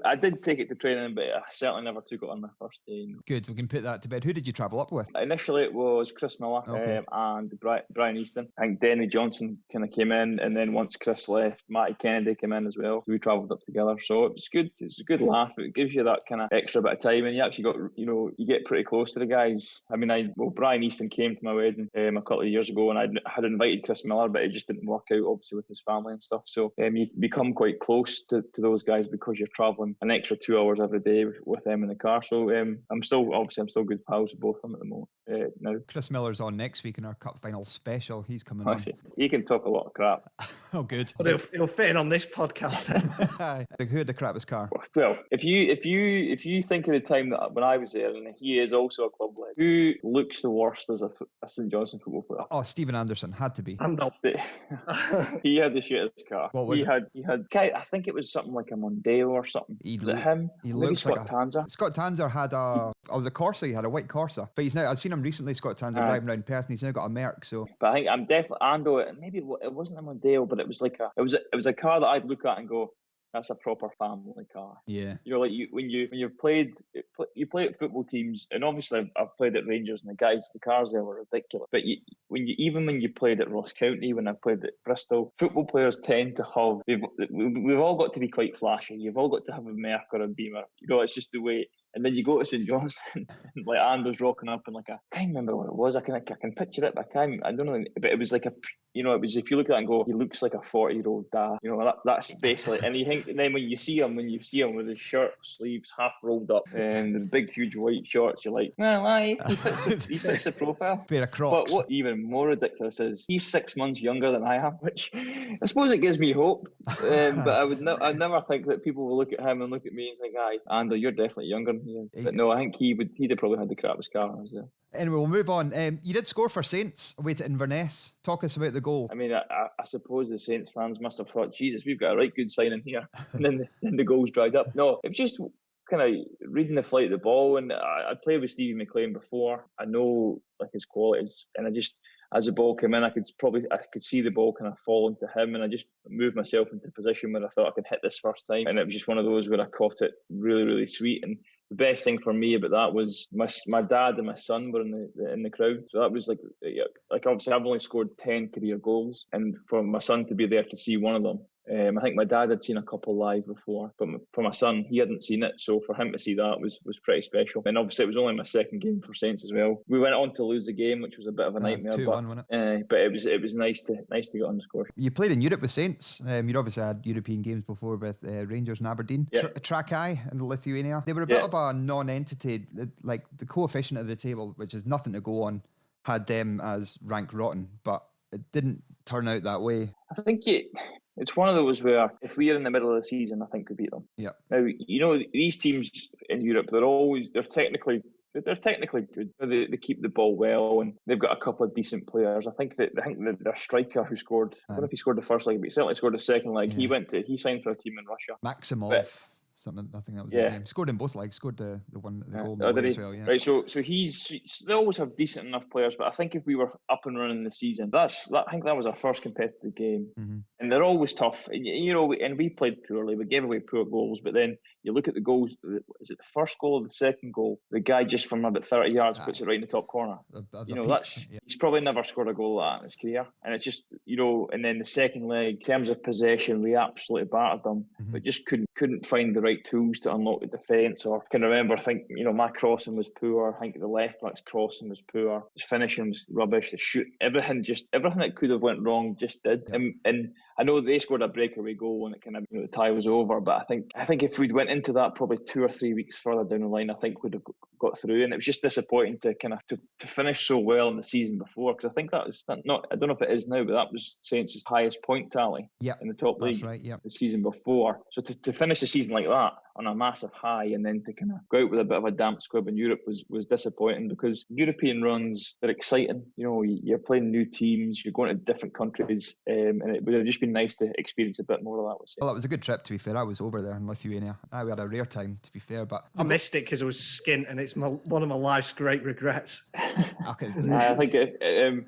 I did take it to training, but I certainly never took it on my first day. Good, we can put that to bed. Who did you travel up with? Initially, it was Chris Miller and Brian Easton. I think Denny Johnson kind of came in, and then once Chris left, Matty Kennedy came in as well. So we travelled up together. So it was good. It's a good laugh. It gives you that kind of extra bit of time, and you actually got, you get pretty close to the guys. I mean, Brian Easton came to my wedding a couple of years ago, and I had invited Chris Miller, but it just didn't work out, obviously, with his family and stuff. So you become quite close to those guys because you're travelling an extra 2 hours every day with them in the car. So I'm still good pals with both of them at the moment now. Chris Miller's on next week in our cup final special. He's coming on. He can talk a lot of crap. Oh, good. But he'll fit in on this podcast. Who had the crappiest car? Well, if you think of the time that when I was there, and he is also a club leg, who looks the worst as a St Johnstone football player? Oh, Stephen Anderson had to be. He had the shittest car. What was it? He had. I think it was something like a Mondeo or something. Was it him? He Maybe looks Scott like Tanzer. Scott Tanzer had a Corsa. He had a white Corsa, but he's now. I've seen him recently. Scott Tanzer driving around Perth, and he's now got a Merc. So, but I think I'm definitely Ando. Maybe it wasn't a Mondeo, but it was a car that I'd look at and go, that's a proper family car. Yeah. Like when you've played at football teams, and obviously I've played at Rangers, and the cars there were ridiculous. But when you played at Ross County, when I played at Bristol, football players tend to have, we've all got to be quite flashy. You've all got to have a Merc or a Beamer. It's just the way. And then you go to St Johnstone, and like Anders rocking up in I can't remember what it was. I can picture it, but I don't know. But it was like it was, if you look at it and go, he looks like a 40-year-old dad. That's basically. And you think, and then when you see him with his shirt sleeves half rolled up and the big huge white shorts, you're like, well, he fits the profile. Pair of Crocs. But what even more ridiculous is he's 6 months younger than I am, which I suppose it gives me hope. But I'd never think that people will look at him and look at me and think, Ander, you're definitely younger. But no, I think he'd have probably had the crappiest car I was there. Anyway, we'll move on. You did score for Saints away to Inverness. Talk us about the goal. I mean, I suppose the Saints fans must have thought, Jesus, we've got a right good signing here. And then the goals dried up. No, it was just kind of reading the flight of the ball. And I played with Stevie McLean before. I know his qualities. And I just, as the ball came in, I could see the ball kind of fall into him, and I just moved myself into a position where I thought I could hit this first time. And it was just one of those where I caught it really, really sweet. And the best thing for me about that was my dad and my son were in the crowd. So that was like obviously I've only scored 10 career goals, and for my son to be there to see one of them. I think my dad had seen a couple live before, but for my son, he hadn't seen it. So for him to see that was pretty special. And obviously it was only my second game for Saints as well. We went on to lose the game, which was a bit of a nightmare. 2-1, wasn't it? But it was nice to get on the score. You played in Europe with Saints. You'd obviously had European games before with Rangers and Aberdeen. Yeah. Trakai in Lithuania. They were a bit of a non-entity. Like the coefficient of the table, which is nothing to go on, had them as rank rotten, but it didn't turn out that way. I think it's one of those where if we are in the middle of the season, I think we beat them. Yeah. Now, these teams in Europe, they're technically good. They keep the ball well, and they've got a couple of decent players. I think that their striker who scored, I don't know if he scored the first leg, but he certainly scored the second leg. Yeah. He signed for a team in Russia. Maximov. Something, I think that was his name. Scored in both legs. Scored the goal in the way as well. Yeah. Right. So they always have decent enough players, but I think if we were up and running the season, I think that was our first competitive game. Mm-hmm. And they're always tough. And, and we played poorly. We gave away poor goals. But then you look at the goals. Is it the first goal or the second goal? The guy just from about 30 yards puts it right in the top corner. He's probably never scored a goal like that in his career. And it's just, and then the second leg, in terms of possession, we absolutely battered them. But just couldn't find the right tools to unlock the defence. Or I can remember, I think, my crossing was poor. I think the left back's crossing was poor. His finishing was rubbish. The shoot, everything that could have went wrong just did. And I know they scored a breakaway goal and it kind of, the tie was over. But I think if we'd went into that probably 2 or 3 weeks further down the line, I think we'd have got through. And it was just disappointing to kind of to finish so well in the season before, because I think that was not. I don't know if it is now, but that was Saints' highest point tally in the top league the season before. So to finish the season like that on a massive high and then to kind of go out with a bit of a damp squib in Europe was disappointing, because European runs, they're exciting. You're playing new teams, you're going to different countries, and it would have just been nice to experience a bit more of that. Well, it was a good trip, to be fair. I was over there in Lithuania. We had a rare time, to be fair, but I missed it because I was skint, and it's one of my life's great regrets. Okay. I think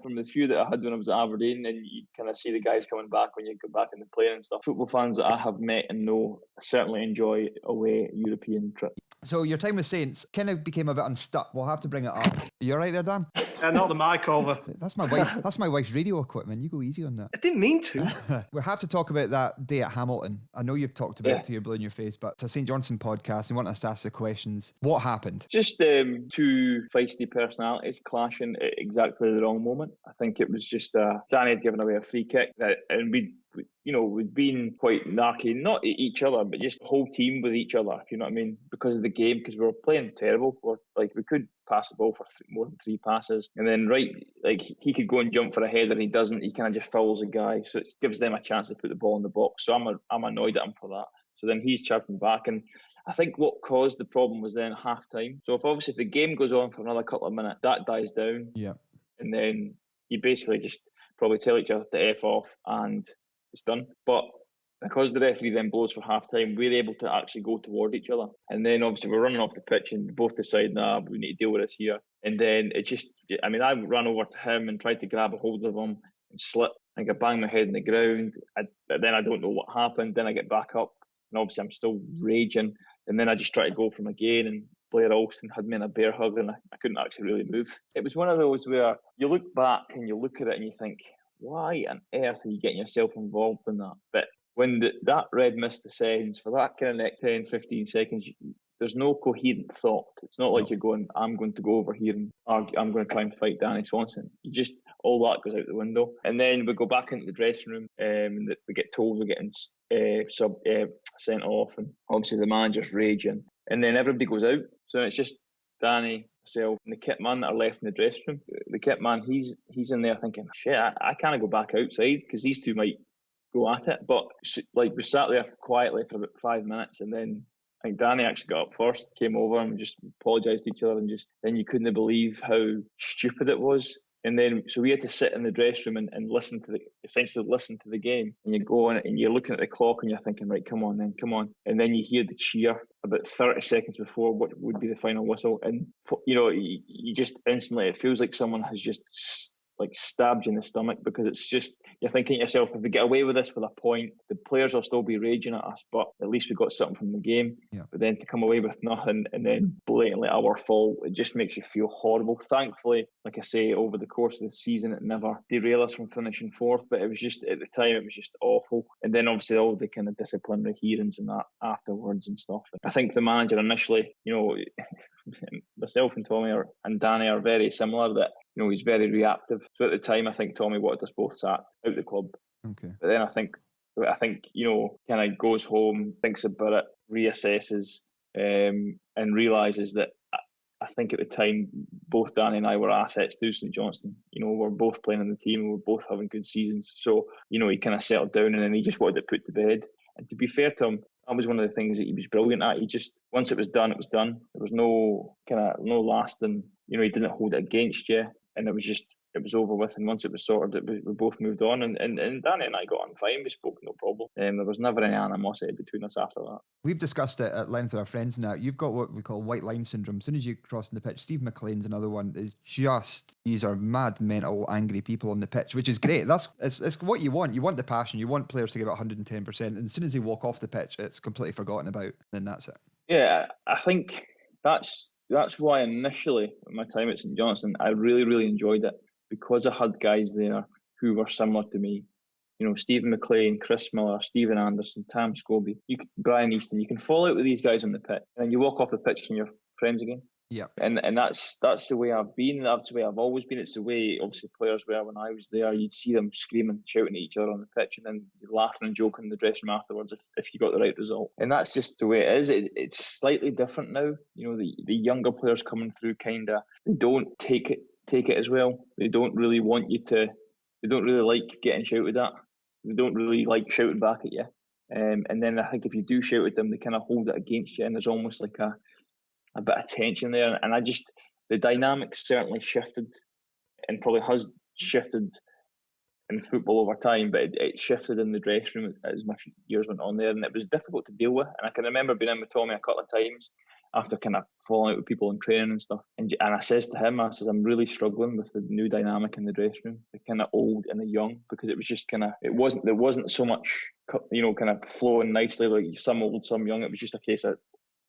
from the few that I had when I was at Aberdeen, and you kind of see the guys coming back when you go back into playing and stuff. Football fans that I have met and know certainly enjoy away European trip. So your time with Saints kind of became a bit unstuck. We'll have to bring it up. Are you all right there, Dan? Not the mic over. That's my wife. That's my wife's radio equipment. You go easy on that. I didn't mean to. We have to talk about that day at Hamilton. I know you've talked about it till you're blue in your face, but it's a St Johnstone podcast. You want us to ask the questions. What happened? Just two feisty personalities clashing at exactly the wrong moment. I think it was just Danny had given away a free kick, and we'd been quite narky, not at each other, but just the whole team with each other, if you know what I mean, because of the game, because we were playing terrible. We could pass the ball for more than 3 passes, and then he could go and jump for a header and he doesn't. He kind of just fouls a guy, so it gives them a chance to put the ball in the box. So I'm annoyed at him for that. So then he's chirping back, and I think what caused the problem was then half time. So if the game goes on for another couple of minutes, that dies down, and then you basically just probably tell each other to F off and it's done. But because the referee then blows for half time, we're able to actually go toward each other. And then obviously we're running off the pitch and we both decide, we need to deal with this here. And then I ran over to him and tried to grab a hold of him and slip. I banged my head in the ground. Then I don't know what happened. Then I get back up and obviously I'm still raging. And then I just try to go for him again, and Blair Alston had me in a bear hug and I couldn't actually really move. It was one of those where you look back and you look at it and you think, why on earth are you getting yourself involved in that? But when that red mist descends for that kind of next 10, 15 seconds, there's no coherent thought. It's not like you're going, I'm going to go over here and argue, I'm going to try and fight Danny Swanson. All that goes out the window. And then we go back into the dressing room and we get told we're getting sent off, and obviously the manager's raging. And then everybody goes out. So it's just Danny, myself, and the kit man that are left in the dressing room. The kit man, he's in there thinking, shit, I can't go back outside because these two might go at it. But we sat there quietly for about 5 minutes, and then I think Danny actually got up first, came over and just apologised to each other, and then you couldn't believe how stupid it was. And then, so we had to sit in the dressing room and listen to the game. And you go in and you're looking at the clock and you're thinking, right, come on. And then you hear the cheer about 30 seconds before what would be the final whistle. And, you just instantly, it feels like someone has just stabbed you in the stomach, because it's just, you're thinking to yourself, if we get away with this with a point, the players will still be raging at us, but at least we got something from the game. But then to come away with nothing and then blatantly our fault, it just makes you feel horrible. Thankfully, like I say, over the course of the season, it never derailed us from finishing fourth, but it was just, at the time, it was just awful. And then obviously all the kind of disciplinary hearings and that afterwards and stuff. I think the manager initially, myself and Tommy and Danny are very similar, that he's very reactive. So at the time, I think Tommy wanted us both sacked out the club. Okay. But then I think kind of goes home, thinks about it, reassesses, and realises that I think at the time, both Danny and I were assets to St Johnstone. We're both playing in the team, we're both having good seasons. So, he kind of settled down and then he just wanted it put to bed. And to be fair to him, that was one of the things that he was brilliant at. He just, once it was done, it was done. There was no lasting, he didn't hold it against you. And it was just, it was over with, and once it was sorted, we both moved on, and Danny and I got on fine. We spoke no problem, and there was never any animosity between us after that. We've discussed it at length with our friends now. You've got what we call white line syndrome. As soon as you cross on the pitch, Steve McLean's another one. Is just, these are mad, mental, angry people on the pitch, which is great. It's what you want. You want the passion. You want players to give it 110%. And as soon as they walk off the pitch, it's completely forgotten about. Then that's it. Yeah, I think that's why initially, at my time at St Johnstone, I really, really enjoyed it, because I had guys there who were similar to me. You know, Stephen McLean, Chris Miller, Stephen Anderson, Tam Scobie, Brian Easton. You can fall out with these guys on the pitch, and then you walk off the pitch and you're friends again. Yeah. And that's the way I've been. That's the way I've always been. It's the way, obviously, players were when I was there. You'd see them screaming, shouting at each other on the pitch, and then you're laughing and joking in the dressing room afterwards if you got the right result. And that's just the way it is. It's slightly different now. You know, the younger players coming through they don't take it as well. They don't really want you to. They don't really like getting shouted at. They don't really like shouting back at you. And then I think if you do shout at them, they kind of hold it against you, and there's almost like a bit of tension there. And the dynamics certainly shifted, and probably has shifted in football over time, but it shifted in the dressing room as much years went on there, and it was difficult to deal with. And I can remember being in with Tommy a couple of times after kind of falling out with people in training and stuff. And I says to him, I'm really struggling with the new dynamic in the dressing room, the kind of old and the young, because it was just kind of, there wasn't so much, you know, kind of flowing nicely, like some old, some young. It was just a case of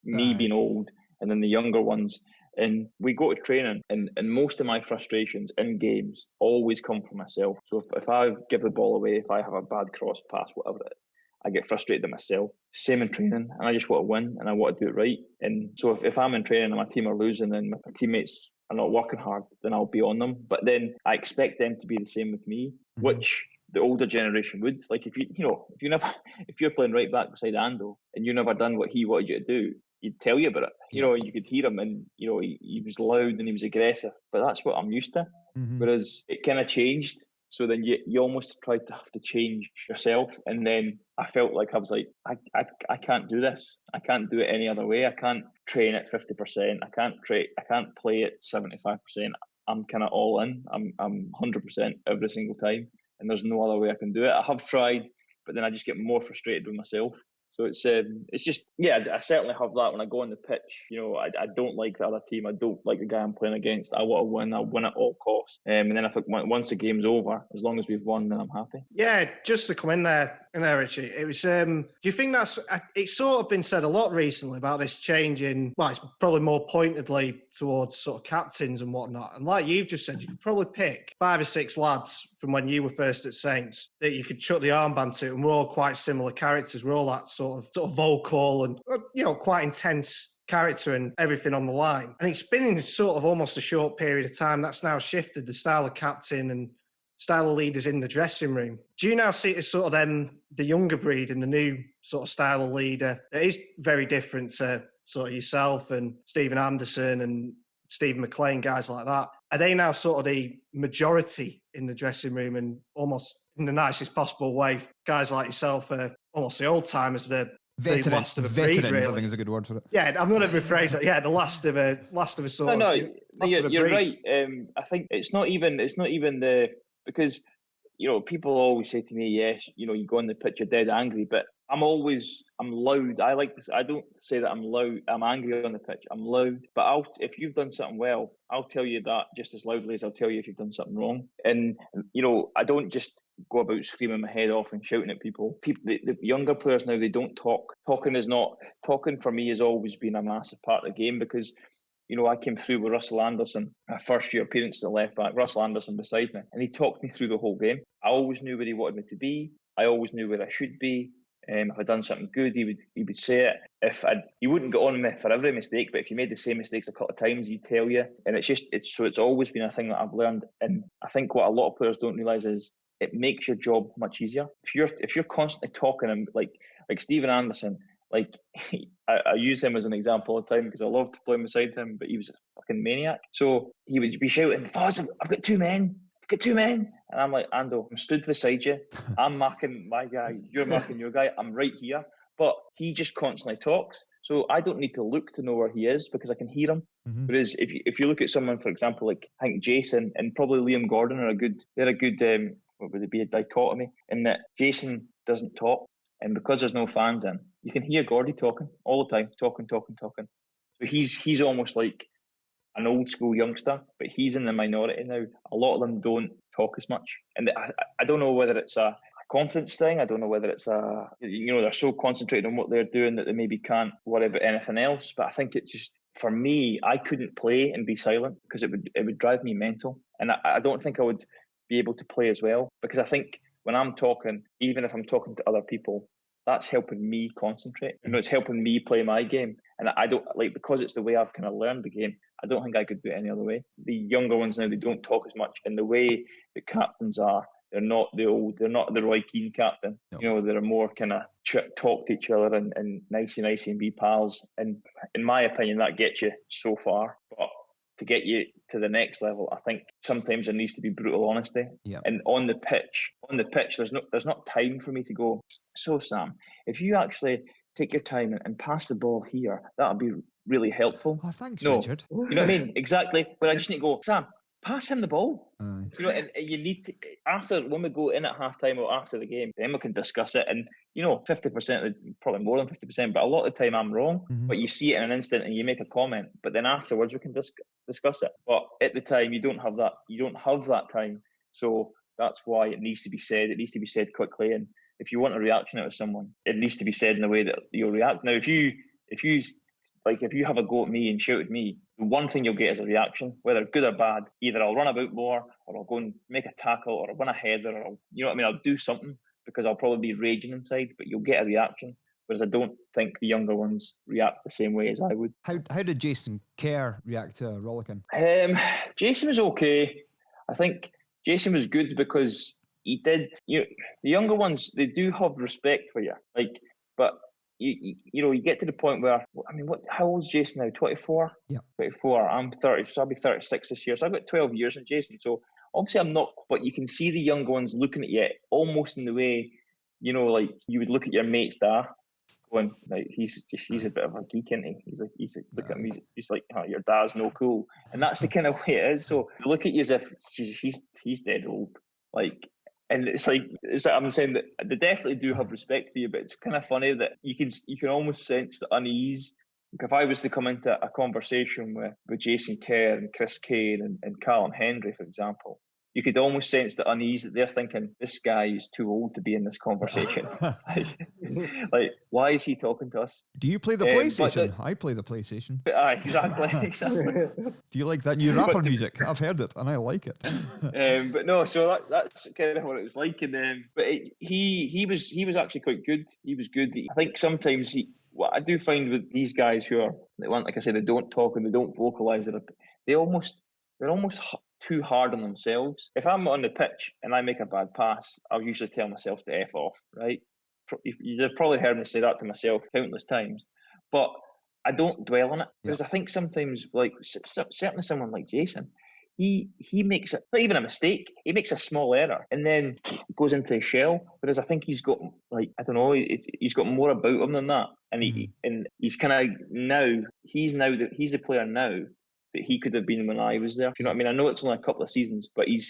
me being old and then the younger ones. And we go to training, and most of my frustrations in games always come from myself. So if I give the ball away, if I have a bad cross pass, whatever it is, I get frustrated at myself. Same in training, and I just want to win, and I want to do it right. And so if I'm in training and my team are losing and my teammates are not working hard, then I'll be on them. But then I expect them to be the same with me, which the older generation would. Like if you're playing right back beside Ando and you never done what he wanted you to do, he'd tell you about it. You know, you could hear him, and you know he was loud and he was aggressive. But that's what I'm used to. Whereas it kind of changed. So then you almost tried to have to change yourself. And then I felt like I was like, I can't do this. I can't do it any other way. I can't train at 50%. I can't play at 75%. I'm kind of all in. I'm 100% every single time. And there's no other way I can do it. I have tried, but then I just get more frustrated with myself. So it's just, yeah, I certainly have that when I go on the pitch. You know, I don't like the other team. I don't like the guy I'm playing against. I want to win. I'll win at all costs. And then I think once the game's over, as long as we've won, then I'm happy. Yeah, just to come in there, Richie, it was, do you think it's sort of been said a lot recently about this change in, well, it's probably more pointedly towards sort of captains and whatnot. And like you've just said, you could probably pick 5 or 6 lads from when you were first at Saints that you could chuck the armband to, and we're all quite similar characters. We're all that sort of vocal and, you know, quite intense character and everything on the line. And it's been in sort of almost a short period of time that's now shifted the style of captain and style of leaders in the dressing room. Do you now see it as sort of then the younger breed and the new sort of style of leader that is very different to sort of yourself and Stephen Anderson and Stephen McLean, guys like that? Are they now sort of the majority in the dressing room, and almost in the nicest possible way, guys like yourself are almost the old timers, the last of a breed, really? I think is a good word for it. Yeah, I'm going to rephrase it. Yeah, the last of a sort. No, you're right. I think it's not even the, because, you know, people always say to me, yes, you know, you go on the pitch, you're dead angry, but I'm loud. I like this. I don't say that I'm loud. I'm angry on the pitch. I'm loud. But if you've done something well, I'll tell you that just as loudly as I'll tell you if you've done something wrong. And, you know, I don't just go about screaming my head off and shouting at people. The younger players now, they don't talk. Talking for me has always been a massive part of the game, because, you know, I came through with Russell Anderson, my first year appearance at left back, Russell Anderson beside me, and he talked me through the whole game. I always knew where he wanted me to be. I always knew where I should be. If I'd done something good, he would say it. He wouldn't get on me for every mistake, but if you made the same mistakes a couple of times, he'd tell you. And it's always been a thing that I've learned. And I think what a lot of players don't realise is it makes your job much easier. If you're constantly talking, and like Stephen Anderson, like I use him as an example all the time because I loved playing beside him, but he was a fucking maniac. So he would be shouting, "Faz, I've got 2 men. I've got 2 men." And I'm like, "Ando, I'm stood beside you. I'm marking my guy. You're marking your guy. I'm right here." But he just constantly talks. So I don't need to look to know where he is because I can hear him. Mm-hmm. Whereas if you look at someone, for example, like I think Jason and probably Liam Gordon are a good what would it be, a dichotomy in that Jason doesn't talk, and because there's no fans in, you can hear Gordy talking all the time, talking. So he's almost like an old school youngster, but he's in the minority now. A lot of them don't talk as much, and I don't know whether it's a confidence thing. I don't know whether it's they're so concentrated on what they're doing that they maybe can't worry about anything else. But I think it just, for me, I couldn't play and be silent because it would drive me mental, and I don't think I would be able to play as well, because I think when I'm talking, even if I'm talking to other people, that's helping me concentrate. It's helping me play my game, and I don't like, because it's the way I've kind of learned the game. I don't think I could do it any other way. The younger ones now, they don't talk as much, and the way the captains are, they're not the Roy Keane captain. No. They're more kind of talk to each other and nicey and be pals. And in my opinion, that gets you so far. But to get you to the next level, I think sometimes there needs to be brutal honesty. Yeah. And on the pitch, there's not time for me to go, so Sam, if you actually take your time and pass the ball here, that would be really helpful. Oh, thanks, no. Richard. You know what I mean? Exactly. But I just need to go, Sam, pass him the ball. And you need to, when we go in at half-time or after the game, then we can discuss it. And, 50%, probably more than 50%, but a lot of the time I'm wrong. Mm-hmm. But you see it in an instant and you make a comment. But then afterwards we can discuss it. But at the time, you don't have that time. So that's why it needs to be said. It needs to be said quickly. And if you want a reaction out of someone, it needs to be said in the way that you'll react. Now, if you have a go at me and shout at me, the one thing you'll get is a reaction, whether good or bad. Either I'll run about more, or I'll go and make a tackle, or I'll win a header, or I'll do something because I'll probably be raging inside, but you'll get a reaction. Whereas I don't think the younger ones react the same way as I would. How did Jason Kerr react to Rollickin? Jason was okay. I think Jason was good because he did. The younger ones, they do have respect for you, but. You get to the point where, how old is Jason now? 24? Yeah. 24. I'm 30, so I'll be 36 this year. So I've got 12 years in Jason. So obviously I'm not, but you can see the younger ones looking at you almost in the way, like you would look at your mate's dad going, like, he's a bit of a geek, isn't he? He's look at him, he's like, oh, your dad's no cool. And that's the kind of way it is. So look at you as if he's dead old. And it's like I'm saying that they definitely do have respect for you, but it's kind of funny that you can almost sense the unease. If I was to come into a conversation with Jason Kerr and Chris Kane and Callum Hendry, for example, you could almost sense the unease that they're thinking, this guy is too old to be in this conversation. like, why is he talking to us? Do you play the PlayStation? I play the PlayStation. Exactly. Do you like that new rapper music? I've heard it and I like it. But no, so that's kind of what it was like. And but he was actually quite good. He was good. I think sometimes what I do find with these guys who are, like I said, they don't talk and they don't vocalise it. They're almost too hard on themselves. If I'm on the pitch and I make a bad pass, I'll usually tell myself to F off, right? You've probably heard me say that to myself countless times, but I don't dwell on it because I think sometimes, like certainly someone like Jason, he makes it, not even a mistake, he makes a small error and then goes into his shell. Whereas I think he's got, he's got more about him than that, and he's kind of he's the player now that he could have been when I was there. You know what I mean? I know it's only a couple of seasons, but he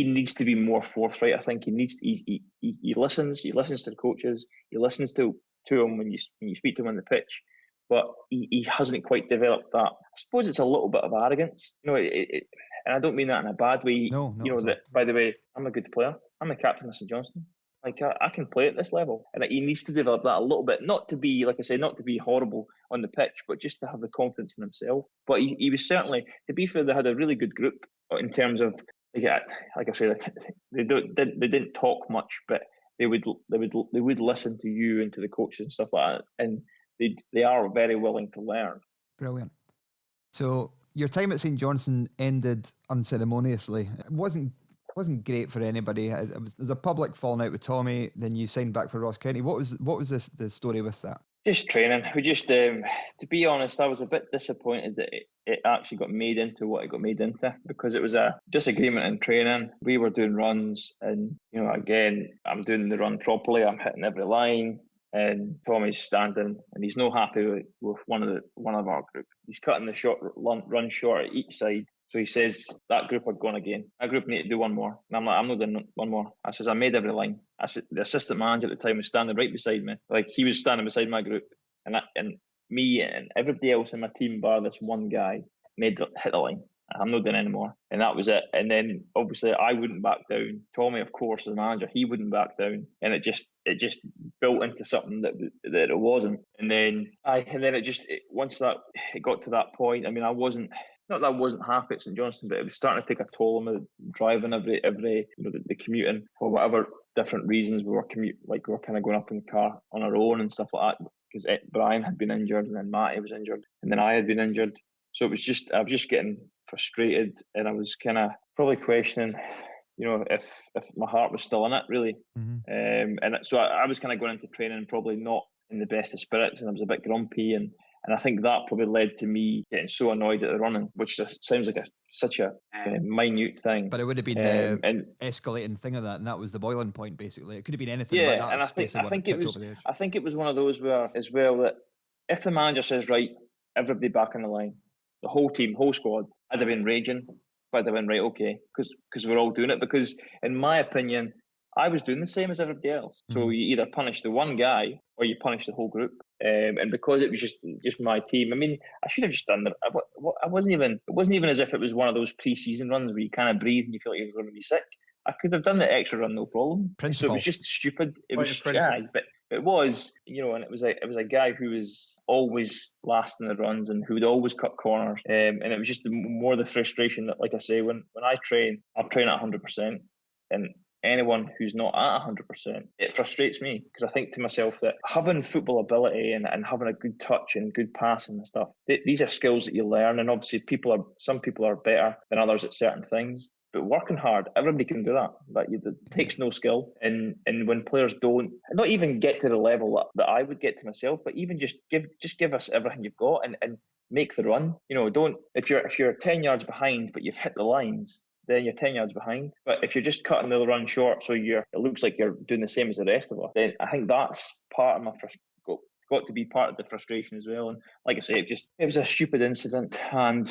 needs to be more forthright. I think he listens to the coaches, he listens to him when you speak to him on the pitch, but he hasn't quite developed that. I suppose it's a little bit of arrogance, and I don't mean that in a bad way. No, that, by the way, I'm a good player. I'm the captain of St Johnstone. I can play at this level, and he needs to develop that a little bit. Not to be, like I say, not to be horrible on the pitch, but just to have the confidence in himself. But he was certainly, to be fair, they had a really good group in terms of, like I said, they didn't talk much, but they would listen to you and to the coaches and stuff like that, and they are very willing to learn. Brilliant. So your time at St Johnstone ended unceremoniously. It wasn't great for anybody. There's a public falling out with Tommy. Then you signed back for Ross County. What was the story with that? Just training. We just, to be honest, I was a bit disappointed that it actually got made into what it got made into, because it was a disagreement in training. We were doing runs, and again, I'm doing the run properly. I'm hitting every line. and Tommy's standing, and he's not happy with one of our group. He's cutting the short run short at each side. So he says, that group are gone again. That group need to do one more. And I'm like, I'm not doing one more. I says, I made every line. I said, the assistant manager at the time was standing right beside me. Like, he was standing beside my group. And me and everybody else in my team, bar this one guy, hit the line. I'm not doing any more. And that was it. And then, obviously, I wouldn't back down. Tommy, of course, as manager, he wouldn't back down. And it just built into something that it wasn't. And then once it got to that point, I mean, not that I wasn't happy at St Johnstone, but it was starting to take a toll on me, driving every the commuting for whatever different reasons. We were kind of going up in the car on our own and stuff like that, because Brian had been injured, and then Matty was injured, and then I had been injured. So I was just getting frustrated, and I was kind of probably questioning, if my heart was still in it, really. Mm-hmm. And so I was kind of going into training probably not in the best of spirits, and I was a bit grumpy, and I think that probably led to me getting so annoyed at the running, which just sounds like such a minute thing. But it would have been an escalating thing of that, and that was the boiling point, basically. It could have been anything. Yeah, but and I think it was one of those where, as well, that if the manager says, right, everybody back on the line, the whole team, whole squad, I'd have been raging, but I'd have been right, okay, because we're all doing it. Because in my opinion, I was doing the same as everybody else. Mm-hmm. So you either punish the one guy or you punish the whole group. And because it was just my team, I mean, I should have just done that. It wasn't even as if it was one of those pre-season runs where you kind of breathe and you feel like you're going to be sick. I could have done the extra run, no problem. Principle. So it was just stupid. It was shy, but it was, and it was a guy who was always last in the runs and who would always cut corners. And it was just more the frustration that, like I say, when I train, I'll train at 100%, and anyone who's not at 100%, it frustrates me, because I think to myself that having football ability and having a good touch and good passing and stuff, these are skills that you learn, and obviously some people are better than others at certain things. But working hard, everybody can do that. It takes no skill. And when players don't, not even get to the level that I would get to myself, but even just give us everything you've got and make the run. Don't, if you're 10 yards behind but you've hit the lines, then you're 10 yards behind. But if you're just cutting the run short, so it looks like you're doing the same as the rest of us, then I think that's part of my got to be part of the frustration as well. And like I say, it was a stupid incident, and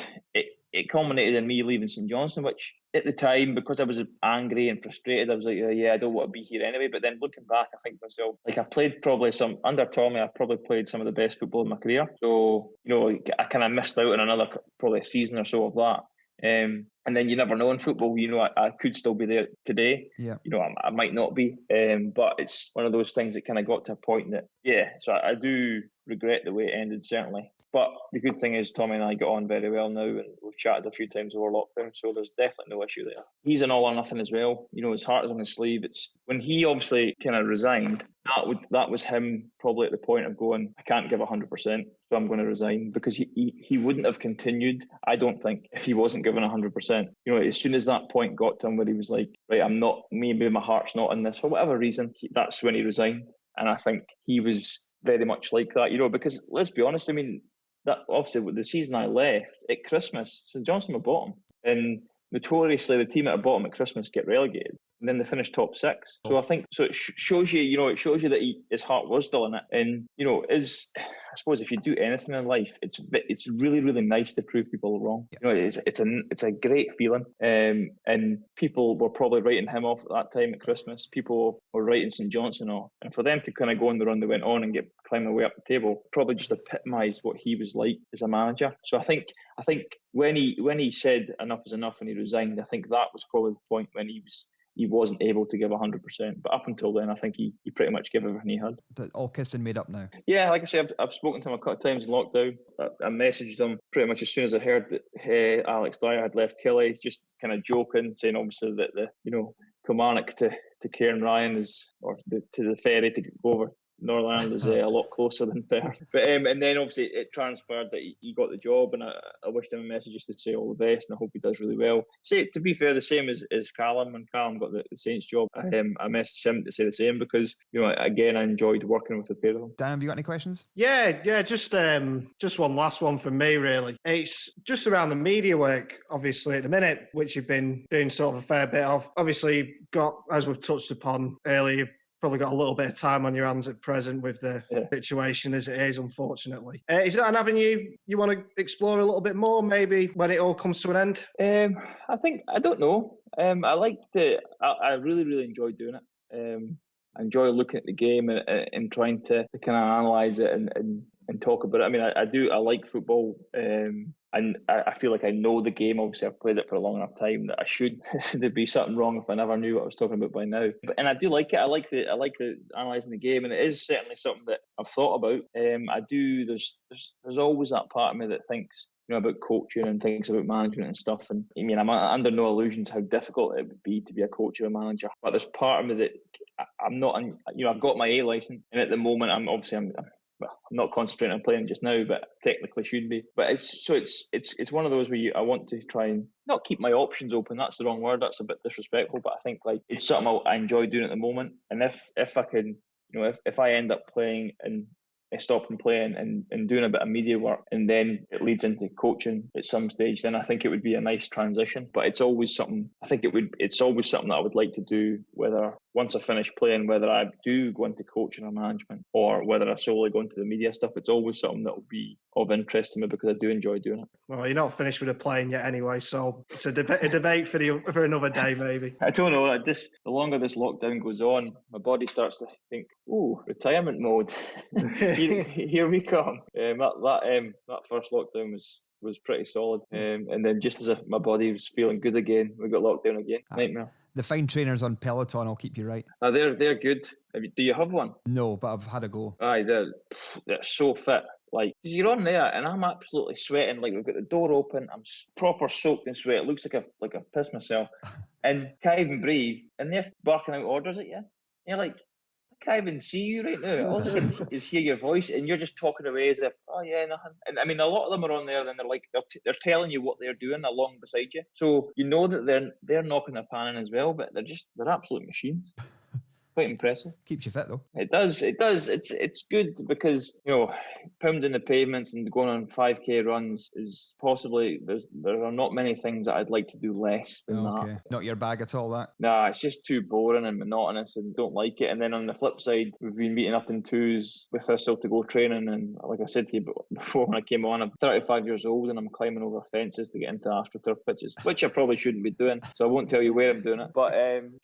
it culminated in me leaving St Johnstone, which at the time, because I was angry and frustrated, I was like, I don't want to be here anyway. But then looking back, I think to myself, I played probably under Tommy, I probably played some of the best football in my career. So, I kind of missed out on another, probably a season or so of that. And then you never know in football, I could still be there today. Yeah. I might not be. But it's one of those things that kind of got to a point that, so I do regret the way it ended, certainly. But the good thing is Tommy and I got on very well now, and we've chatted a few times over lockdown, so there's definitely no issue there. He's an all or nothing as well. His heart is on his sleeve. It's when he obviously kind of resigned, that was him probably at the point of going, I can't give 100%, so I'm going to resign, because he wouldn't have continued, I don't think, if he wasn't given 100%. As soon as that point got to him where he was like, right, I'm not, maybe my heart's not in this for whatever reason, that's when he resigned. And I think he was very much like that, because let's be honest, I mean, that obviously with the season I left at Christmas, St Johnstone were bottom, and notoriously the team at the bottom at Christmas get relegated, and then they finished top 6. So I think it shows you, that his heart was still in it, and I suppose if you do anything in life, it's really, really nice to prove people wrong. It's a great feeling, and people were probably writing him off at that time at Christmas. People were writing St Johnstone off, and for them to kind of go on the run they went on and climb their way up the table, probably just epitomised what he was like as a manager. So I think when he said enough is enough and he resigned, I think that was probably the point when he wasn't able to give 100%. But up until then, I think he pretty much gave everything he had. But all kissed and made up now. Yeah, like I say, I've spoken to him a couple of times in lockdown. I messaged him pretty much as soon as I heard that Alex Dyer had left Killie, just kind of joking, saying obviously that the Kilmarnock to Cairn Ryan to the ferry to go over Northern Ireland is a lot closer than Perth. But and then obviously it transpired that he got the job, and I wished him a message just to say all the best, and I hope he does really well. To be fair, the same as Callum, when Callum got the Saints job, I messaged him to say the same, because again, I enjoyed working with the pair of them. Dan, have you got any questions? Yeah, just one last one from me, really. It's just around the media work, obviously, at the minute, which you've been doing sort of a fair bit of. Obviously, got, as we've touched upon earlier, probably got a little bit of time on your hands at present with the situation as it is, unfortunately. Is that an avenue you want to explore a little bit more, maybe when it all comes to an end? I don't know. I really, really enjoy doing it. I enjoy looking at the game and trying to kind of analyse it and talk about it. I mean, I like football, and I feel like I know the game. Obviously, I've played it for a long enough time that I should. There'd be something wrong if I never knew what I was talking about by now. And I do like it. I like the analysing the game, and it is certainly something that I've thought about. There's always that part of me that thinks, about coaching and thinks about management and stuff. And I mean, I'm under no illusions how difficult it would be to be a coach or a manager. But there's part of me that I'm not. I've got my A license, and at the moment, I'm not concentrating on playing just now, but technically should be. But it's one of those where I want to try and not keep my options open. That's the wrong word. That's a bit disrespectful. But I think it's something I enjoy doing at the moment. And if I can, if I end up playing and stopping playing and doing a bit of media work, and then it leads into coaching at some stage, then I think it would be a nice transition. But it's always something it's always something that I would like to do, whether once I finish playing, whether I do go into coaching or management, or whether I solely go into the media stuff. It's always something that will be of interest to me because I do enjoy doing it. Well, you're not finished with the playing yet anyway, so it's a debate for another day, maybe. I don't know. The longer this lockdown goes on, my body starts to think, "Ooh, retirement mode." Here we come. That first lockdown was pretty solid, and then just as if my body was feeling good again, we got locked down again. Nightmare. The fine trainers on Peloton will keep you right. They're good. Do you have one? No, but I've had a go. Aye, they're so fit. Like, you're on there, and I'm absolutely sweating. Like, we've got the door open. I'm proper soaked in sweat. It looks like I pissed myself, and can't even breathe. And they're barking out orders at you. And you're like, I can't even see you right now. All I can is hear your voice, and you're just talking away as if, oh yeah, nothing. And I mean, a lot of them are on there, and they're like, they're telling you what they're doing along beside you, so you know that they're knocking their pan in as well. But they're absolute machines. Quite impressive. Keeps you fit though. It does. It's good because pounding the pavements and going on 5k runs is possibly there are not many things that I'd like to do less than that. Not your bag at all, that. Nah, it's just too boring and monotonous and don't like it. And then on the flip side, we've been meeting up in twos with us to go training, and like I said to you before when I came on, I'm 35 years old and I'm climbing over fences to get into AstroTurf pitches, which I probably shouldn't be doing, so I won't tell you where I'm doing it, but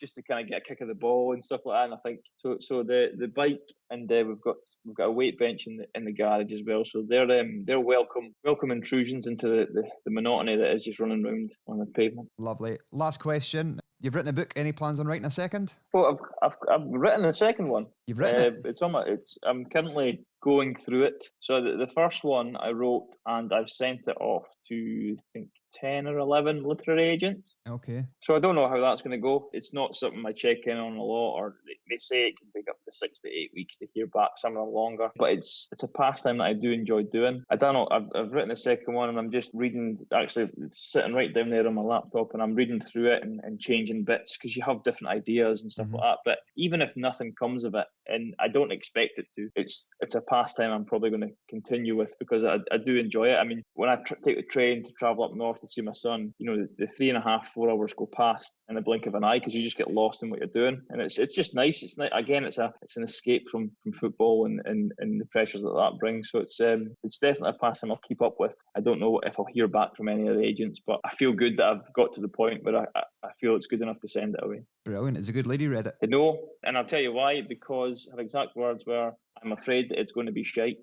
just to kind of get a kick of the ball and stuff like that. And I think so the bike, and we've got a weight bench in the garage as well, so they're welcome intrusions into the monotony that is just running around on the pavement. Lovely. Last question. You've written a book. Any plans on writing a second? Well, I've written a second one. You've written it? I'm currently going through it. So the first one I wrote, and I've sent it off to, I think, 10 or 11 literary agents. Okay. So I don't know how that's going to go. It's not something I check in on a lot, or they say it can take up to 6 to 8 weeks to hear back, some of them longer. But it's a pastime that I do enjoy doing. I don't know. I've written the second one, and I'm just reading. Actually, it's sitting right down there on my laptop, and I'm reading through it and changing bits because you have different ideas and stuff like that. But even if nothing comes of it, and I don't expect it to, it's a pastime I'm probably going to continue with because I do enjoy it. I mean, when I take the train to travel up north to see my son, the 3.5-4 hours go past in the blink of an eye because you just get lost in what you're doing, and it's just nice. It's again, it's an escape from football and the pressures that brings. So it's definitely a pastime I'll keep up with. I don't know if I'll hear back from any of the agents, but I feel good that I've got to the point where I feel it's good enough to send it away. Brilliant. It's a good lady read it. I know, and I'll tell you why, because her exact words were, I'm afraid that it's going to be shite,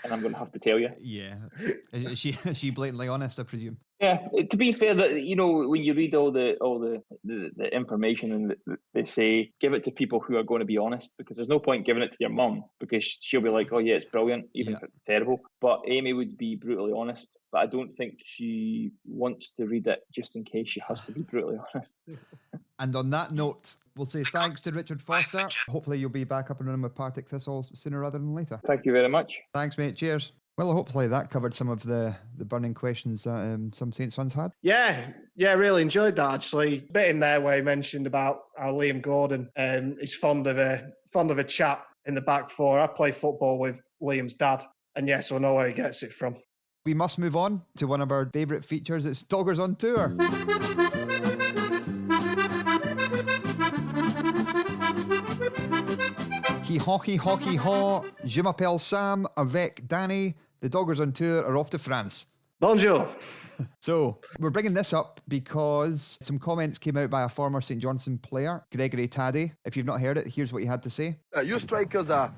and I'm going to have to tell you. Yeah. Is she blatantly honest, I presume? Yeah, to be fair, that when you read all the information, and they say give it to people who are going to be honest, because there's no point giving it to your mum because she'll be like, oh yeah, it's brilliant, even if it's terrible. But Amy would be brutally honest, but I don't think she wants to read it just in case she has to be brutally honest. And on that note, we'll say thanks to Richard Foster. Hopefully you'll be back up and running with Partick Thistle sooner rather than later. Thank you very much. Thanks, mate. Cheers. Well, hopefully that covered some of the burning questions that some Saints fans had. Yeah, really enjoyed that, actually. Bit in there where he mentioned about how Liam Gordon is fond of a chat in the back four. I play football with Liam's dad, and yes, I know where he gets it from. We must move on to one of our favourite features. It's Doggers on Tour. Hockey, hockey, hockey, haw. Je m'appelle Sam avec Danny. The Doggers on tour are off to France. Bonjour. So, we're bringing this up because some comments came out by a former St Johnstone player, Gregory Tade. If you've not heard it, here's what he had to say. Your strikers are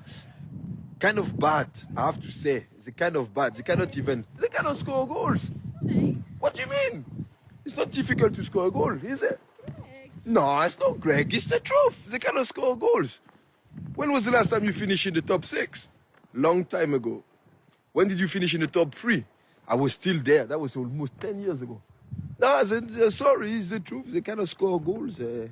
kind of bad, I have to say. They're kind of bad. They cannot score goals. What do you mean? It's not difficult to score a goal, is it? No, it's not Greg. It's the truth. They cannot score goals. When was the last time you finished in the top 6? Long time ago. When did you finish in the top 3? I was still there. That was almost 10 years ago. No, sorry, it's the truth. They cannot score goals. They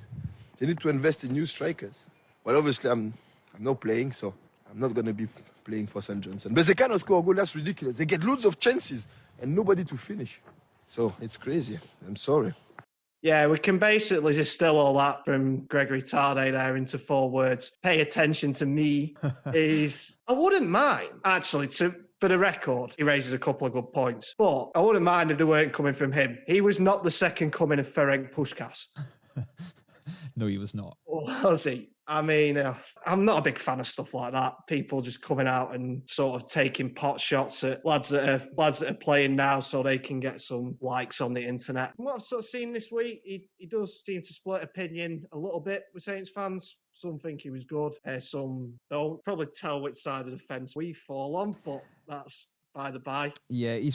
need to invest in new strikers. Well, obviously, I'm not playing, so I'm not going to be playing for St. Johnstone. But they cannot score a goal. That's ridiculous. They get loads of chances and nobody to finish. So it's crazy. I'm sorry. Yeah, we can basically distill all that from Gregory Tade there into 4 words. Pay attention to me. I wouldn't mind, actually, for the record, he raises a couple of good points. But I wouldn't mind if they weren't coming from him. He was not the second coming of Ferenc Puskás. No, he was not. Was he? I mean, I'm not a big fan of stuff like that. People just coming out and sort of taking pot shots at lads that are playing now so they can get some likes on the internet. From what I've sort of seen this week, he does seem to split opinion a little bit with Saints fans. Some think he was good, some don't. Probably tell which side of the fence we fall on, but that's by the by. Yeah, he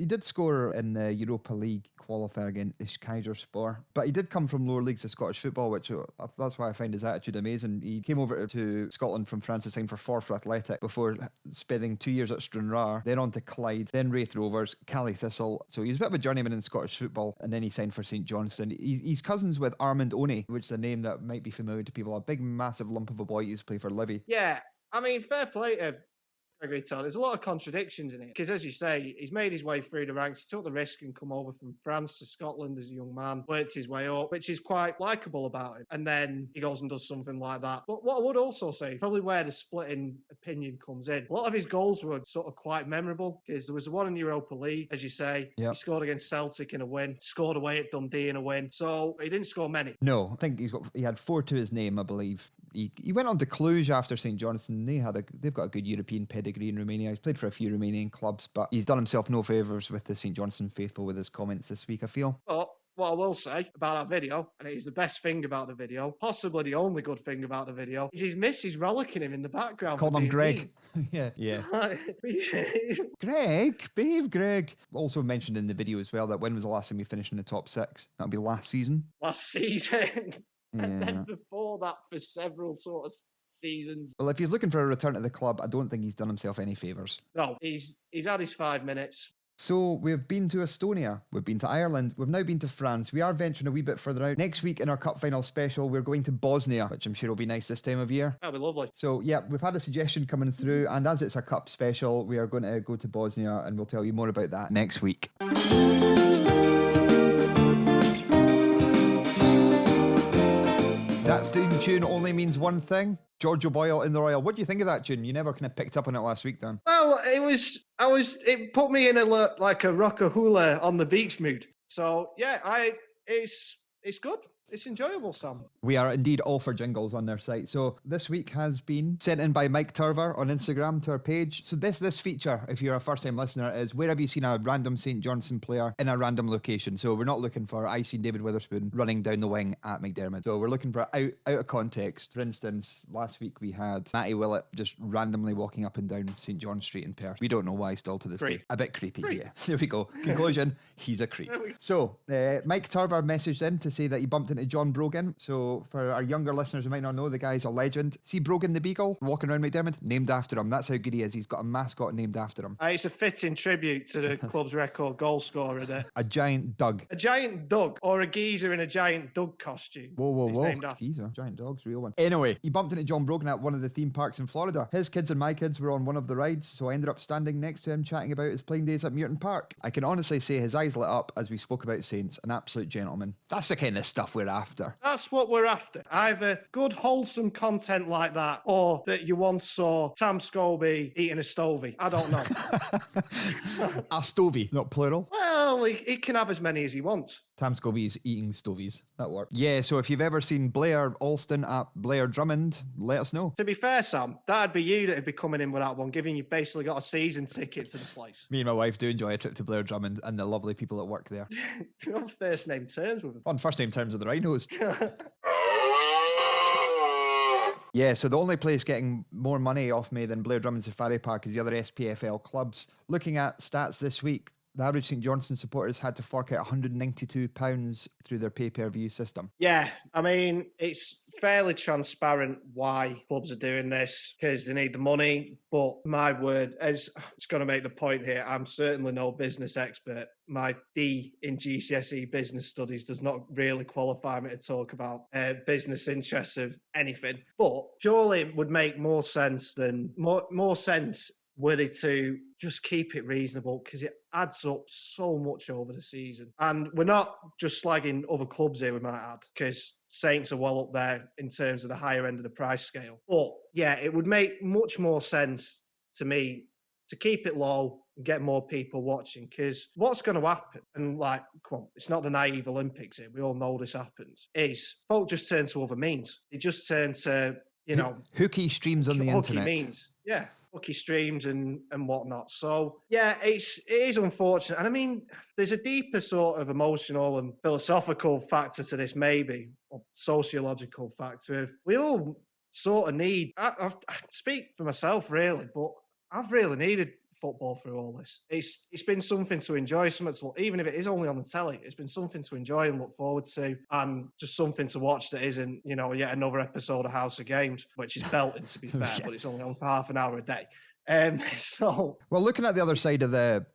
did score in the Europa League qualifier against Kaiserspor, but he did come from lower leagues of Scottish football, which that's why I find his attitude amazing. He came over to Scotland from France to sign for Forfar Athletic before spending 2 years at Stranraer, then on to Clyde, then Wraith Rovers, Cally Thistle. So he was a bit of a journeyman in Scottish football, and then he signed for St Johnstone. He's cousins with Armand Oney, which is a name that might be familiar to people. A big, massive lump of a boy who used to play for Livy. Yeah, I mean, fair play to Gregory Tade. There's a lot of contradictions in it because, as you say, he's made his way through the ranks, took the risk and come over from France to Scotland as a young man, worked his way up, which is quite likeable about him. And then he goes and does something like that. But what I would also say, probably where the splitting opinion comes in, a lot of his goals were sort of quite memorable because there was one in the Europa League, as you say. Yep. He scored against Celtic in a win, scored away at Dundee in a win. So he didn't score many. No, I think he had 4 to his name, I believe. He went on to Cluj after St Johnstone. They've got a good European pedigree in Romania. He's played for a few Romanian clubs, but he's done himself no favours with the St Johnstone faithful with his comments this week, I feel. But what I will say about that video, and it is the best thing about the video, possibly the only good thing about the video, is his missus rollicking him in the background. Called him Greg. Yeah. Greg, behave, Greg. Also mentioned in the video as well that when was the last time we finished in the top 6? That'll be last season. Last season. And then before that for several sort of seasons. Well, if he's looking for a return to the club, I don't think he's done himself any favours. No, he's had his 5 minutes. So we've been to Estonia, we've been to Ireland, we've now been to France. We are venturing a wee bit further out. Next week in our cup final special, we're going to Bosnia, which I'm sure will be nice this time of year. That'll be lovely. So yeah, we've had a suggestion coming through, and as it's a cup special, we are going to go to Bosnia, and we'll tell you more about that next week. That theme tune only means one thing. George O'Boyle in the Royal. What do you think of that tune? You never kind of picked up on it last week, Dan. Well, it put me in a rocker hula on the beach mood. So yeah, it's good. It's enjoyable, Sam. We are indeed all for jingles on their site. So this week has been sent in by Mike Turver on Instagram to our page. So this feature, if you're a first-time listener, is where have you seen a random St Johnstone player in a random location? So we're not looking for I seen David Witherspoon running down the wing at McDermott. So we're looking for out of context. For instance, last week we had Matty Willett just randomly walking up and down St John Street in Perth. We don't know why still to this day. A bit creepy, yeah. There we go. Conclusion, he's a creep. So Mike Turver messaged in to say that he bumped into John Brogan. So for our younger listeners who might not know, the guy's a legend. See Brogan the Beagle walking around McDermott? Named after him. That's how good he is. He's got a mascot named after him. It's a fitting tribute to the club's record goal scorer there. A giant Doug. A giant Doug, or a geezer in a giant Doug costume. Whoa. Geezer, giant dogs, real one. Anyway, he bumped into John Brogan at one of the theme parks in Florida. His kids and my kids were on one of the rides, so I ended up standing next to him chatting about his playing days at Muirton Park. I can honestly say his eyes lit up as we spoke about Saints. An absolute gentleman. That's the kind of stuff we're after. That's what we're after. Either good, wholesome content like that, or that you once saw Tam Scobie eating a stovey. I don't know. A stovey, not plural. Well, he can have as many as he wants. Tam Scobie's eating stovies. That works. Yeah, so if you've ever seen Blair Alston at Blair Drummond, let us know. To be fair, Sam, that'd be you that'd be coming in with that one, given you've basically got a season ticket to the place. Me and my wife do enjoy a trip to Blair Drummond and the lovely people that work there. You're on first name terms with them. On first name terms with the Rhinos. Yeah, so the only place getting more money off me than Blair Drummond Safari Park is the other SPFL clubs. Looking at stats this week, the average St Johnstone supporters had to fork out £192 through their pay-per-view system. Yeah, I mean, it's fairly transparent why clubs are doing this, because they need the money. But my word, as I was going to make the point here, I'm certainly no business expert. My D in GCSE business studies does not really qualify me to talk about business interests of anything. But surely it would make more sense were they to just keep it reasonable, because it adds up so much over the season. And we're not just slagging other clubs here, we might add, because Saints are well up there in terms of the higher end of the price scale. But yeah, it would make much more sense to me to keep it low and get more people watching, because what's going to happen, and like, come on, it's not the naive Olympics here, we all know this happens, is folk just turn to other means. They just turn to, hooky streams on the internet. Means. Yeah. Hooky streams and whatnot. So yeah, it is unfortunate. And I mean, there's a deeper sort of emotional and philosophical factor to this, maybe, or sociological factor. We all sort of need, I speak for myself really, but I've really needed football through all this. It's been something to enjoy, even if it is only on the telly, it's been something to enjoy and look forward to, and just something to watch that isn't, yet another episode of House of Games, which is belting to be fair, but it's only on for half an hour a day. Well, looking at the other side of the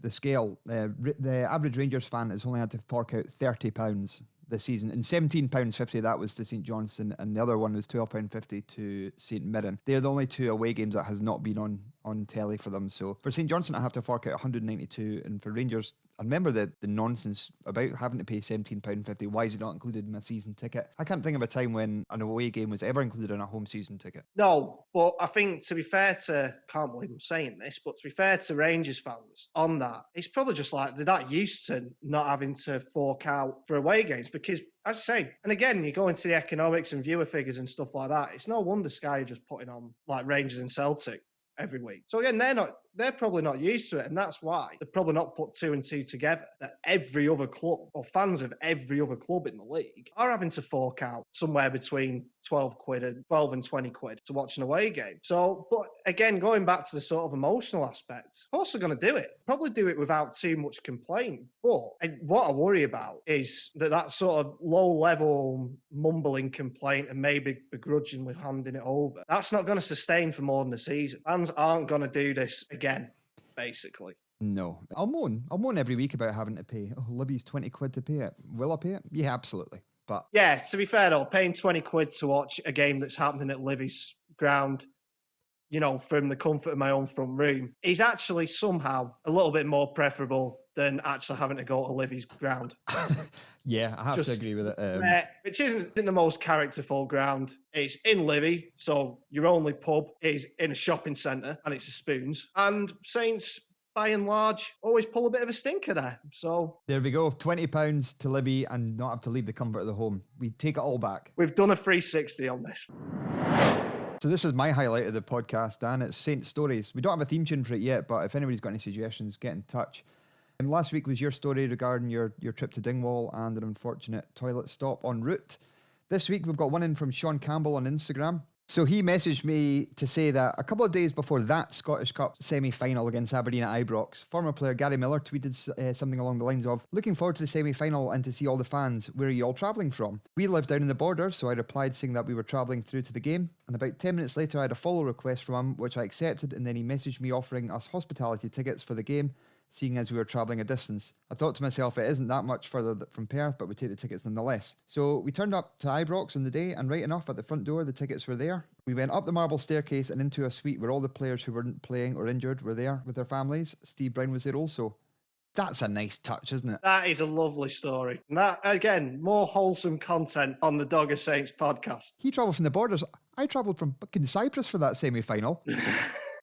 scale, the average Rangers fan has only had to fork out £30 this season, and £17.50 that was to St Johnstone, and the other one was £12.50 to St Mirren. They're the only two away games that has not been on telly for them. So for St Johnstone, I have to fork out £192, and for Rangers, I remember the nonsense about having to pay £17.50. Why is it not included in a season ticket? I can't think of a time when an away game was ever included in a home season ticket. No, but I think, to be fair to, can't believe I'm saying this, but to be fair to Rangers fans on that, it's probably just like they're that used to not having to fork out for away games, because, as I say, and again, you go into the economics and viewer figures and stuff like that, it's no wonder Sky are just putting on like Rangers and Celtic every week. So again, they're probably not used to it, and that's why they've probably not put two and two together, that every other club, or fans of every other club in the league, are having to fork out somewhere between 12 and 20 quid to watch an away game. So, but again, going back to the sort of emotional aspect, of course they're going to do it. Probably do it without too much complaint. But what I worry about is that sort of low-level mumbling complaint and maybe begrudgingly handing it over, that's not going to sustain for more than a season. Fans aren't going to do this again, basically. No. I'll moan every week about having to pay. Oh, Libby's 20 quid to pay it. Will I pay it? Yeah, absolutely. But yeah, to be fair though, paying 20 quid to watch a game that's happening at Livy's ground, from the comfort of my own front room, is actually somehow a little bit more preferable than actually having to go to Livy's ground. Yeah, I have to agree with it. Which isn't the most characterful ground. It's in Livy, so your only pub is in a shopping centre, and it's a Spoons. And Saints, by and large, always pull a bit of a stinker there. So there we go, £20 to Livy and not have to leave the comfort of the home. We take it all back. We've done a 360 on this. So this is my highlight of the podcast, Dan. It's Saint Stories. We don't have a theme tune for it yet, but if anybody's got any suggestions, get in touch. And last week was your story regarding your trip to Dingwall and an unfortunate toilet stop en route. This week we've got one in from Sean Campbell on Instagram. So he messaged me to say that a couple of days before that Scottish Cup semi-final against Aberdeen at Ibrox, former player Gary Miller tweeted something along the lines of, "Looking forward to the semi-final and to see all the fans. Where are you all travelling from?" We live down in the border, so I replied saying that we were travelling through to the game. And about 10 minutes later, I had a follow request from him, which I accepted, and then he messaged me offering us hospitality tickets for the game, seeing as we were travelling a distance. I thought to myself, it isn't that much further from Perth, but we take the tickets nonetheless. So we turned up to Ibrox on the day, and right enough, at the front door, the tickets were there. We went up the marble staircase and into a suite where all the players who weren't playing or injured were there with their families. Steve Brown was there also. That's a nice touch, isn't it? That is a lovely story. And that, again, more wholesome content on the Dog of Saints podcast. He travelled from the borders. I travelled from fucking Cyprus for that semi-final.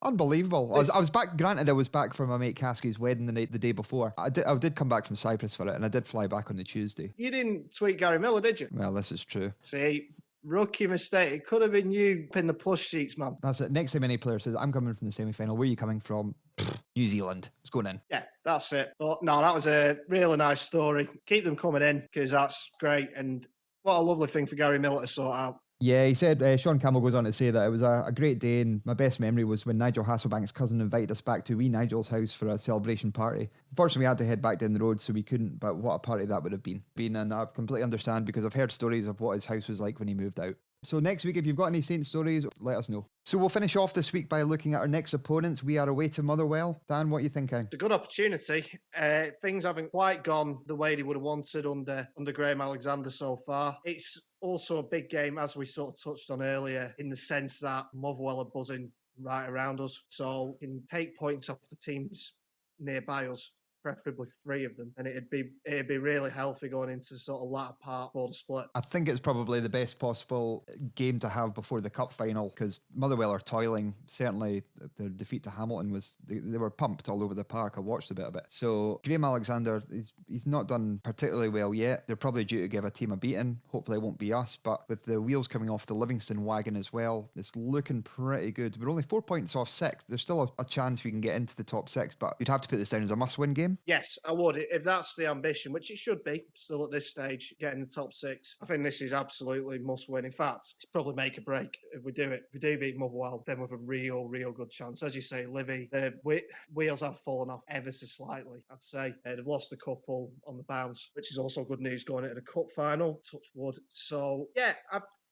Unbelievable. I was back, granted I was back from my mate Caskey's wedding the day before. I did come back from Cyprus for it, and I did fly back on the Tuesday. You didn't tweet Gary Miller, did you? Well, this is true. See, rookie mistake. It could have been you in the plus sheets, man. That's it. Next time any player says, I'm coming from the semi-final, where are you coming from? New Zealand. It's going in. Yeah, that's it. But no, that was a really nice story. Keep them coming in, because that's great. And what a lovely thing for Gary Miller to sort out. Yeah, he said, Sean Campbell goes on to say that it was a great day, and my best memory was when Nigel Hasselbank's cousin invited us back to wee Nigel's house for a celebration party. Unfortunately, we had to head back down the road, so we couldn't, but what a party that would have been. And I completely understand, because I've heard stories of what his house was like when he moved out. So next week, if you've got any Saint stories, let us know. So we'll finish off this week by looking at our next opponents. We are away to Motherwell. Dan, what are you thinking? It's a good opportunity. Things haven't quite gone the way they would have wanted under Graham Alexander so far. It's also a big game, as we sort of touched on earlier, in the sense that Motherwell are buzzing right around us. So we can take points off the teams nearby us, preferably 3 of them, and it'd be really healthy going into sort of latter part for the split. I think it's probably the best possible game to have before the cup final, because Motherwell are toiling. Certainly their defeat to Hamilton was, they were pumped all over the park. I watched a bit of it. So Graham Alexander, he's not done particularly well yet. They're probably due to give a team a beating. Hopefully it won't be us, but with the wheels coming off the Livingston wagon as well, it's looking pretty good. We're only 4 points off 6th. There's still a chance we can get into the top 6, but you'd have to put this down as a must-win game. Yes, I would. If that's the ambition, which it should be, still at this stage, getting the top 6, I think this is absolutely must win. In fact, it's probably make a break if we do it. If we do beat Motherwell, then we've a real good chance. As you say, Livy, the wheels have fallen off ever so slightly, I'd say. They've lost a couple on the bounce, which is also good news going into the cup final, touch wood. So, yeah,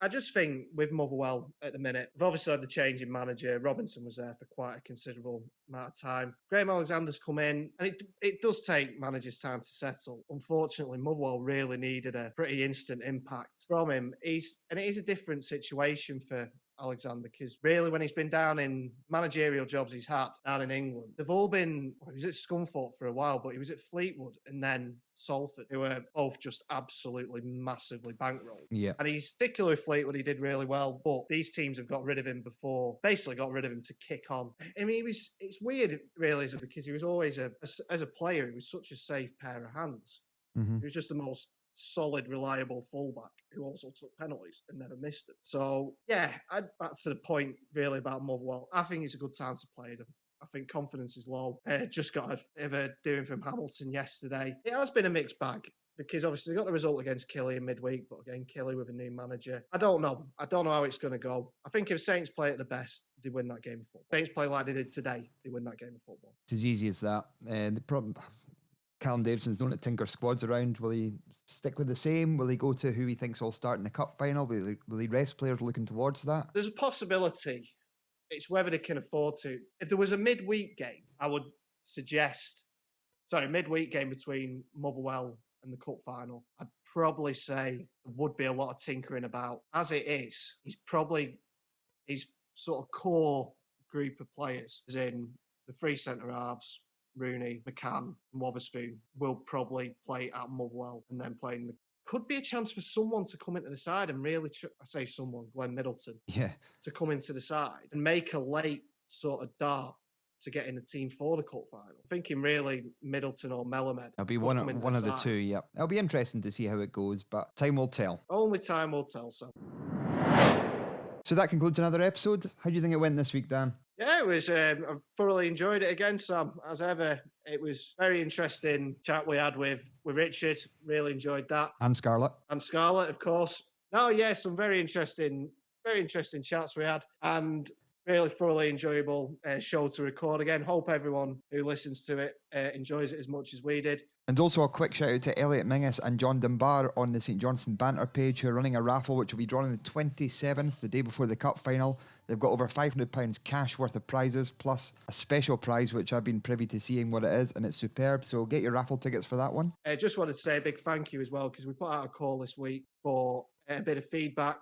I just think with Motherwell at the minute, we've obviously had the change in manager. Robinson was there for quite a considerable amount of time. Graham Alexander's come in, and it does take managers time to settle. Unfortunately, Motherwell really needed a pretty instant impact from him. It is a different situation for Alexander, because really when he's been down in managerial jobs he's had down in England, they've all been, he was at Scunthorpe for a while, but he was at Fleetwood and then Salford, who were both just absolutely massively bankrolled. Yeah. And he's particularly with Fleetwood, he did really well, but these teams have got rid of him before, basically got rid of him to kick on. I mean, it's weird really, isn't it? Because he was always as a player, he was such a safe pair of hands. Mm-hmm. He was just the most solid, reliable fullback who also took penalties and never missed it. So, yeah, that's the point really about Motherwell. I think it's a good time to play them. I think confidence is low. Just got a bit of a doing from Hamilton yesterday. It has been a mixed bag, because obviously they got the result against Killy in midweek, but again, Killy with a new manager. I don't know how it's going to go. I think if Saints play at the best, they win that game of football. Saints play like they did today, they win that game of football. It's as easy as that. The problem, Callum Davidson's don't let tinker squads around. Will he stick with the same? Will he go to who he thinks will start in the cup final? Will he rest players looking towards that? There's a possibility. It's whether they can afford to. If there was a midweek game, I would suggest, midweek game between Motherwell and the cup final, I'd probably say there would be a lot of tinkering about. As it is, his sort of core group of players, as in the 3 centre halves, Rooney, McCann, and Wotherspoon, will probably play at Motherwell and then play in the... Could be a chance for someone to come into the side and really, I say someone, Glenn Middleton, to come into the side and make a late sort of dart to get in the team for the cup final. Thinking really Middleton or Melamed. It'll be one of the two, yeah. It'll be interesting to see how it goes, but time will tell. Only time will tell, so. So that concludes another episode. How do you think it went this week, Dan? Yeah, it was. I thoroughly enjoyed it again, Sam. As ever, it was very interesting chat we had with Richard. Really enjoyed that. And Scarlet. And Scarlet, of course. No, yeah, some very interesting chats we had, and really thoroughly enjoyable show to record again. Hope everyone who listens to it enjoys it as much as we did. And also a quick shout out to Elliot Mingus and John Dunbar on the St Johnstone Banter page, who are running a raffle which will be drawn on the 27th, the day before the cup final. They've got over £500 cash worth of prizes, plus a special prize which I've been privy to seeing what it is, and it's superb. So get your raffle tickets for that one. I just wanted to say a big thank you as well, because we put out a call this week for a bit of feedback.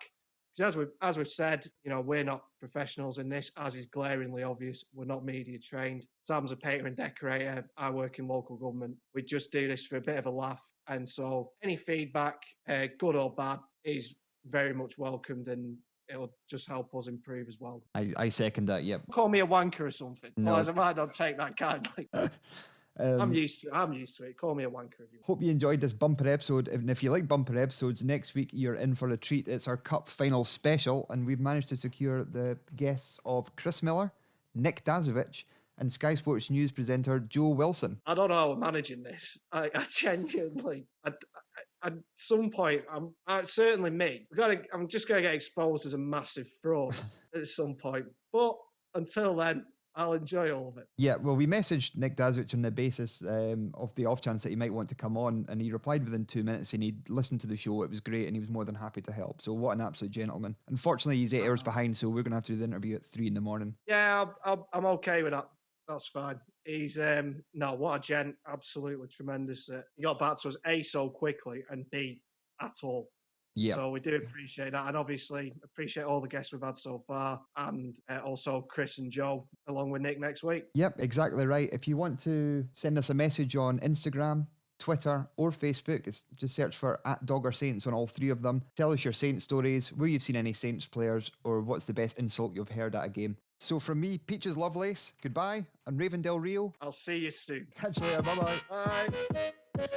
Because as we've said, we're not professionals in this, as is glaringly obvious. We're not media trained. Sam's a painter and decorator. I work in local government. We just do this for a bit of a laugh. And so any feedback, good or bad, is very much welcomed. And it'll just help us improve as well. I second that. Yep. Call me a wanker or something. No. Otherwise, I might not take that kindly. I'm used to it. Call me a wanker if you want. Hope you enjoyed this bumper episode. And if you like bumper episodes, next week you're in for a treat. It's our Cup final special, and we've managed to secure the guests of Chris Miller, Nick Dazovic, and Sky Sports News presenter Joe Wilson. I don't know how we're managing this. I genuinely, at some point, certainly me. I'm just going to get exposed as a massive fraud at some point. But until then, I'll enjoy all of it. Yeah, well, we messaged Nick Dazovic on the basis of the off chance that he might want to come on, and he replied within 2 minutes, and he'd listened to the show. It was great, and he was more than happy to help. So what an absolute gentleman. Unfortunately, he's 8 hours behind, so we're going to have to do the interview at 3 a.m. Yeah, I'm okay with that. That's fine. He's no, what a gent. Absolutely tremendous. He got back to us A, so quickly, and B, at all. Yeah. So we do appreciate that, and obviously appreciate all the guests we've had so far, and also Chris and Joe, along with Nick next week. Yep, exactly right. If you want to send us a message on Instagram, Twitter or Facebook, it's just search for @DoggerSaints on all 3 of them. Tell us your Saints stories, where you've seen any Saints players, or what's the best insult you've heard at a game. So from me, Peaches Lovelace, goodbye, and Raven Del Rio. I'll see you soon. Catch you later, bye-bye. Bye.